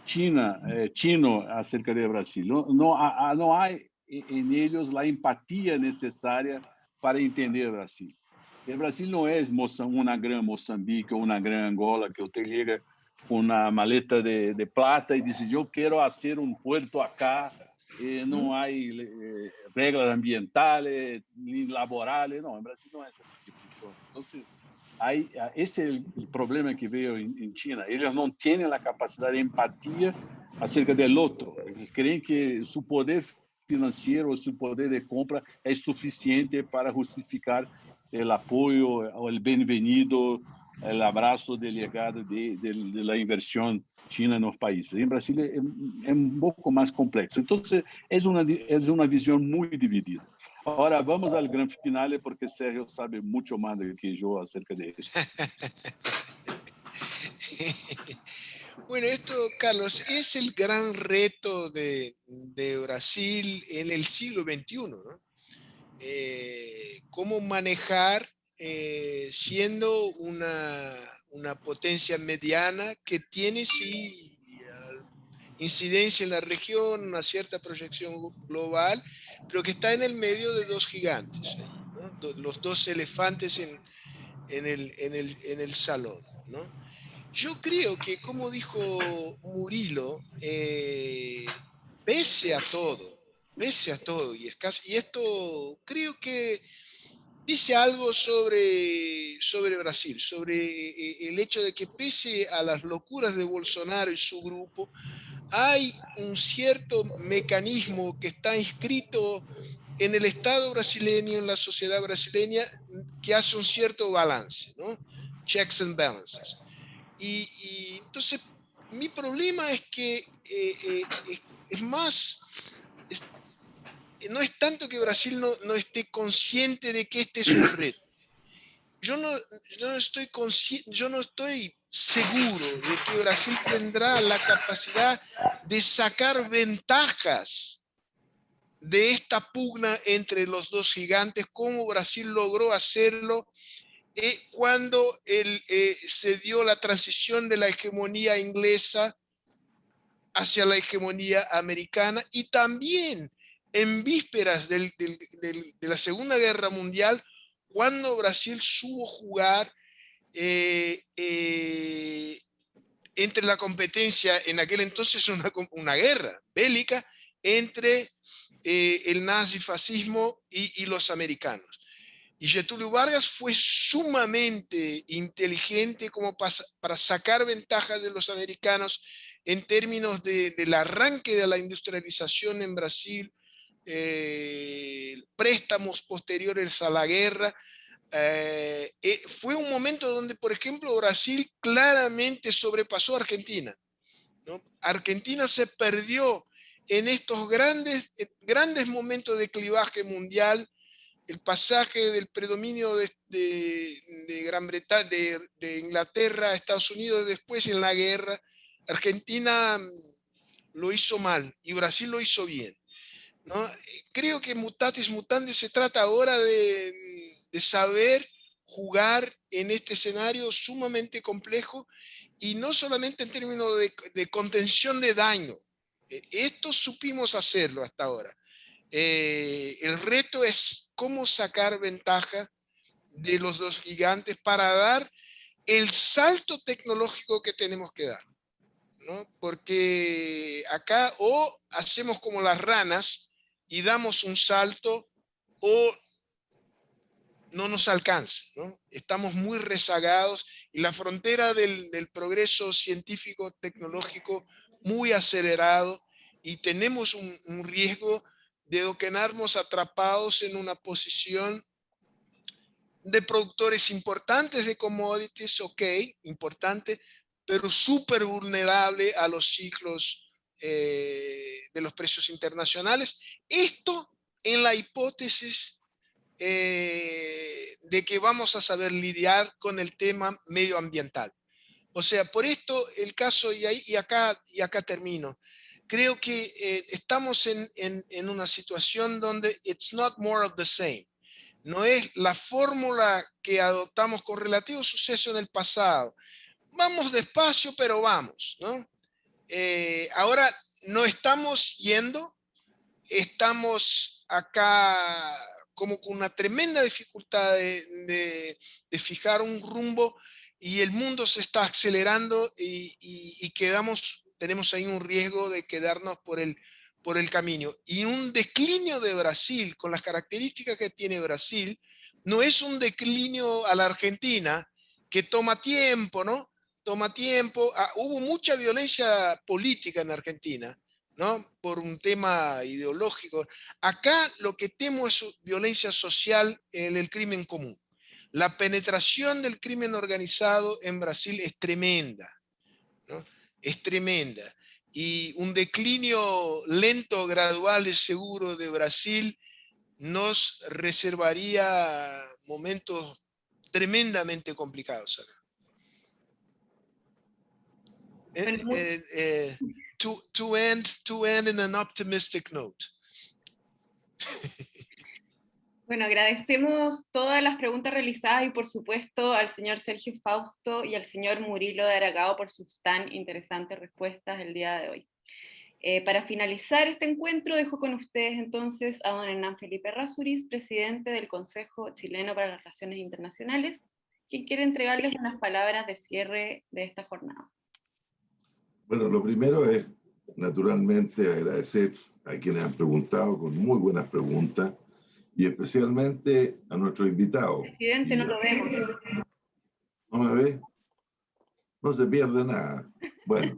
chino acerca de Brasil. No hay en ellos la empatía necesaria para entender Brasil. El Brasil no es una gran Moçambique o una gran Angola que usted llega con una maleta de plata y dice, yo quiero hacer un puerto acá, no hay reglas ambientales ni laborales. No, en Brasil no es así que funciona. Entonces, ese es el problema que veo en China. Ellos no tienen la capacidad de empatía acerca del otro. Ellos creen que su poder financiero o su poder de compra es suficiente para justificar el apoyo o el bienvenido, el abrazo de llegada de la inversión china en los países. En Brasil es un poco más complejo. Entonces, es una visión muy dividida. Ahora vamos al gran final porque Sergio sabe mucho más que yo acerca de eso. Bueno, esto, Carlos, es el gran reto de Brasil en el siglo XXI, ¿no? Cómo manejar, siendo una potencia mediana que tiene, sí, incidencia en la región, una cierta proyección global, pero que está en el medio de dos gigantes, ¿no? Los dos elefantes en el salón, ¿no? Yo creo que, como dijo Murilo, pese a todo, y esto creo que dice algo sobre Brasil, sobre el hecho de que pese a las locuras de Bolsonaro y su grupo, hay un cierto mecanismo que está inscrito en el Estado brasileño, en la sociedad brasileña, que hace un cierto balance, ¿no? Checks and balances. Y entonces, mi problema es que es más, no es tanto que Brasil no esté consciente de que este es un reto. Yo no estoy seguro de que Brasil tendrá la capacidad de sacar ventajas de esta pugna entre los dos gigantes, como Brasil logró hacerlo cuando se dio la transición de la hegemonía inglesa hacia la hegemonía americana, y también en vísperas de la Segunda Guerra Mundial, cuando Brasil supo jugar entre la competencia, en aquel entonces una guerra bélica entre el nazifascismo y los americanos. Y Getúlio Vargas fue sumamente inteligente como para sacar ventaja de los americanos en términos del arranque de la industrialización en Brasil, préstamos posteriores a la guerra. Fue un momento donde, por ejemplo, Brasil claramente sobrepasó a Argentina, ¿no? Argentina se perdió en estos grandes momentos de clivaje mundial, el pasaje del predominio de Gran Bretaña, de Inglaterra a Estados Unidos, después en la guerra. Argentina lo hizo mal y Brasil lo hizo bien, ¿no? Creo que mutatis mutandis se trata ahora de saber jugar en este escenario sumamente complejo, y no solamente en términos de contención de daño. Esto supimos hacerlo hasta ahora. El reto es cómo sacar ventaja de los dos gigantes para dar el salto tecnológico que tenemos que dar, ¿no? Porque acá o hacemos como las ranas y damos un salto, o no nos alcanza, ¿no? Estamos muy rezagados y la frontera del progreso científico tecnológico muy acelerado, y tenemos un riesgo de quedarnos atrapados en una posición de productores importantes de commodities, ok, importante, pero súper vulnerable a los ciclos de los precios internacionales. Esto en la hipótesis de que vamos a saber lidiar con el tema medioambiental. O sea, por esto el caso, y acá termino, creo que estamos en una situación donde it's not more of the same. No es la fórmula que adoptamos con relativo suceso en el pasado. Vamos despacio, pero vamos, ¿no? Ahora no estamos yendo, estamos acá como con una tremenda dificultad de fijar un rumbo, y el mundo se está acelerando y tenemos ahí un riesgo de quedarnos por el camino. Y un declinio de Brasil, con las características que tiene Brasil, no es un declinio a la Argentina, que toma tiempo, ¿no? Toma tiempo. Hubo mucha violencia política en Argentina, ¿no? Por un tema ideológico. Acá lo que temo es violencia social en el crimen común. La penetración del crimen organizado en Brasil es tremenda, ¿no? Es tremenda. Y un declinio lento, gradual y seguro de Brasil nos reservaría momentos tremendamente complicados acá. To end in an optimistic note. Bueno, agradecemos todas las preguntas realizadas y por supuesto al señor Sergio Fausto y al señor Murilo de Aragao por sus tan interesantes respuestas el día de hoy. Para finalizar este encuentro dejo con ustedes entonces a don Hernán Felipe Errázuriz, presidente del Consejo Chileno para las Relaciones Internacionales, quien quiere entregarles unas palabras de cierre de esta jornada. Bueno, lo primero es, naturalmente, agradecer a quienes han preguntado con muy buenas preguntas, y especialmente a nuestros invitados. Presidente, no lo vemos. ¿No me ve? No se pierde nada. Bueno,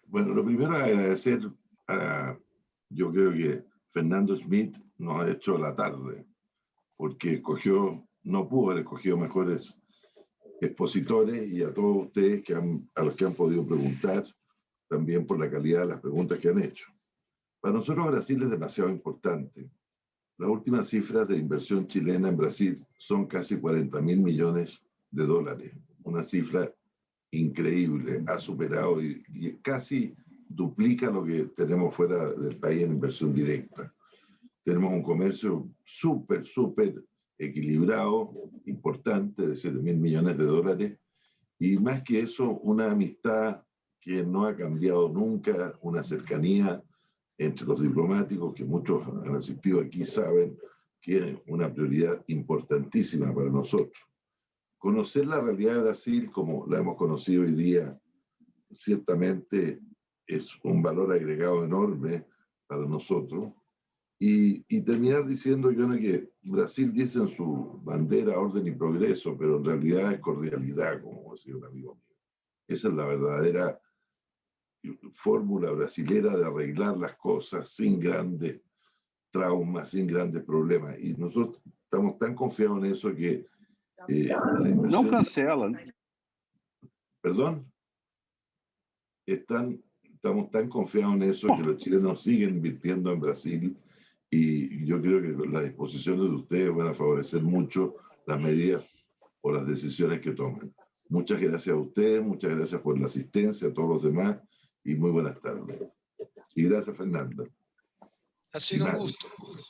lo primero es agradecer a, yo creo que Fernando Schmidt nos ha hecho la tarde, porque no pudo haber escogido mejores expositores, y a todos ustedes a los que han podido preguntar, también por la calidad de las preguntas que han hecho. Para nosotros Brasil es demasiado importante. Las últimas cifras de inversión chilena en Brasil son casi 40.000 millones de dólares, una cifra increíble, ha superado y casi duplica lo que tenemos fuera del país en inversión directa. Tenemos un comercio súper equilibrado, importante, de 7.000 millones de dólares, y más que eso, una amistad que no ha cambiado nunca, una cercanía entre los diplomáticos, que muchos han asistido aquí saben que es una prioridad importantísima para nosotros. Conocer la realidad de Brasil como la hemos conocido hoy día, ciertamente es un valor agregado enorme para nosotros. Y terminar diciendo que Brasil dice en su bandera orden y progreso, pero en realidad es cordialidad, como decía un amigo mío. Esa es la verdadera fórmula brasilera de arreglar las cosas sin grandes traumas, sin grandes problemas. Y nosotros estamos tan confiados en eso que... no cancelan. ¿Perdón? Estamos tan confiados en eso que los chilenos siguen invirtiendo en Brasil, y yo creo que las disposiciones de ustedes van a favorecer mucho las medidas o las decisiones que tomen. Muchas gracias a ustedes, muchas gracias por la asistencia, a todos los demás, y muy buenas tardes. Y gracias, Fernanda. Ha sido un gusto.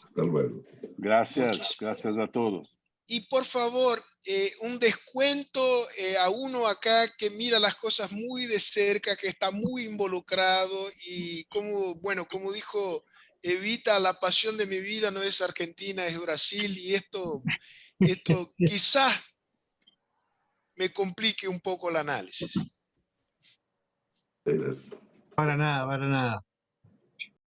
Hasta luego. Gracias a todos. Y por favor, un descuento a uno acá que mira las cosas muy de cerca, que está muy involucrado, y como dijo Evita, la pasión de mi vida no es Argentina, es Brasil, y esto quizás me complique un poco el análisis. Gracias. Para nada, para nada.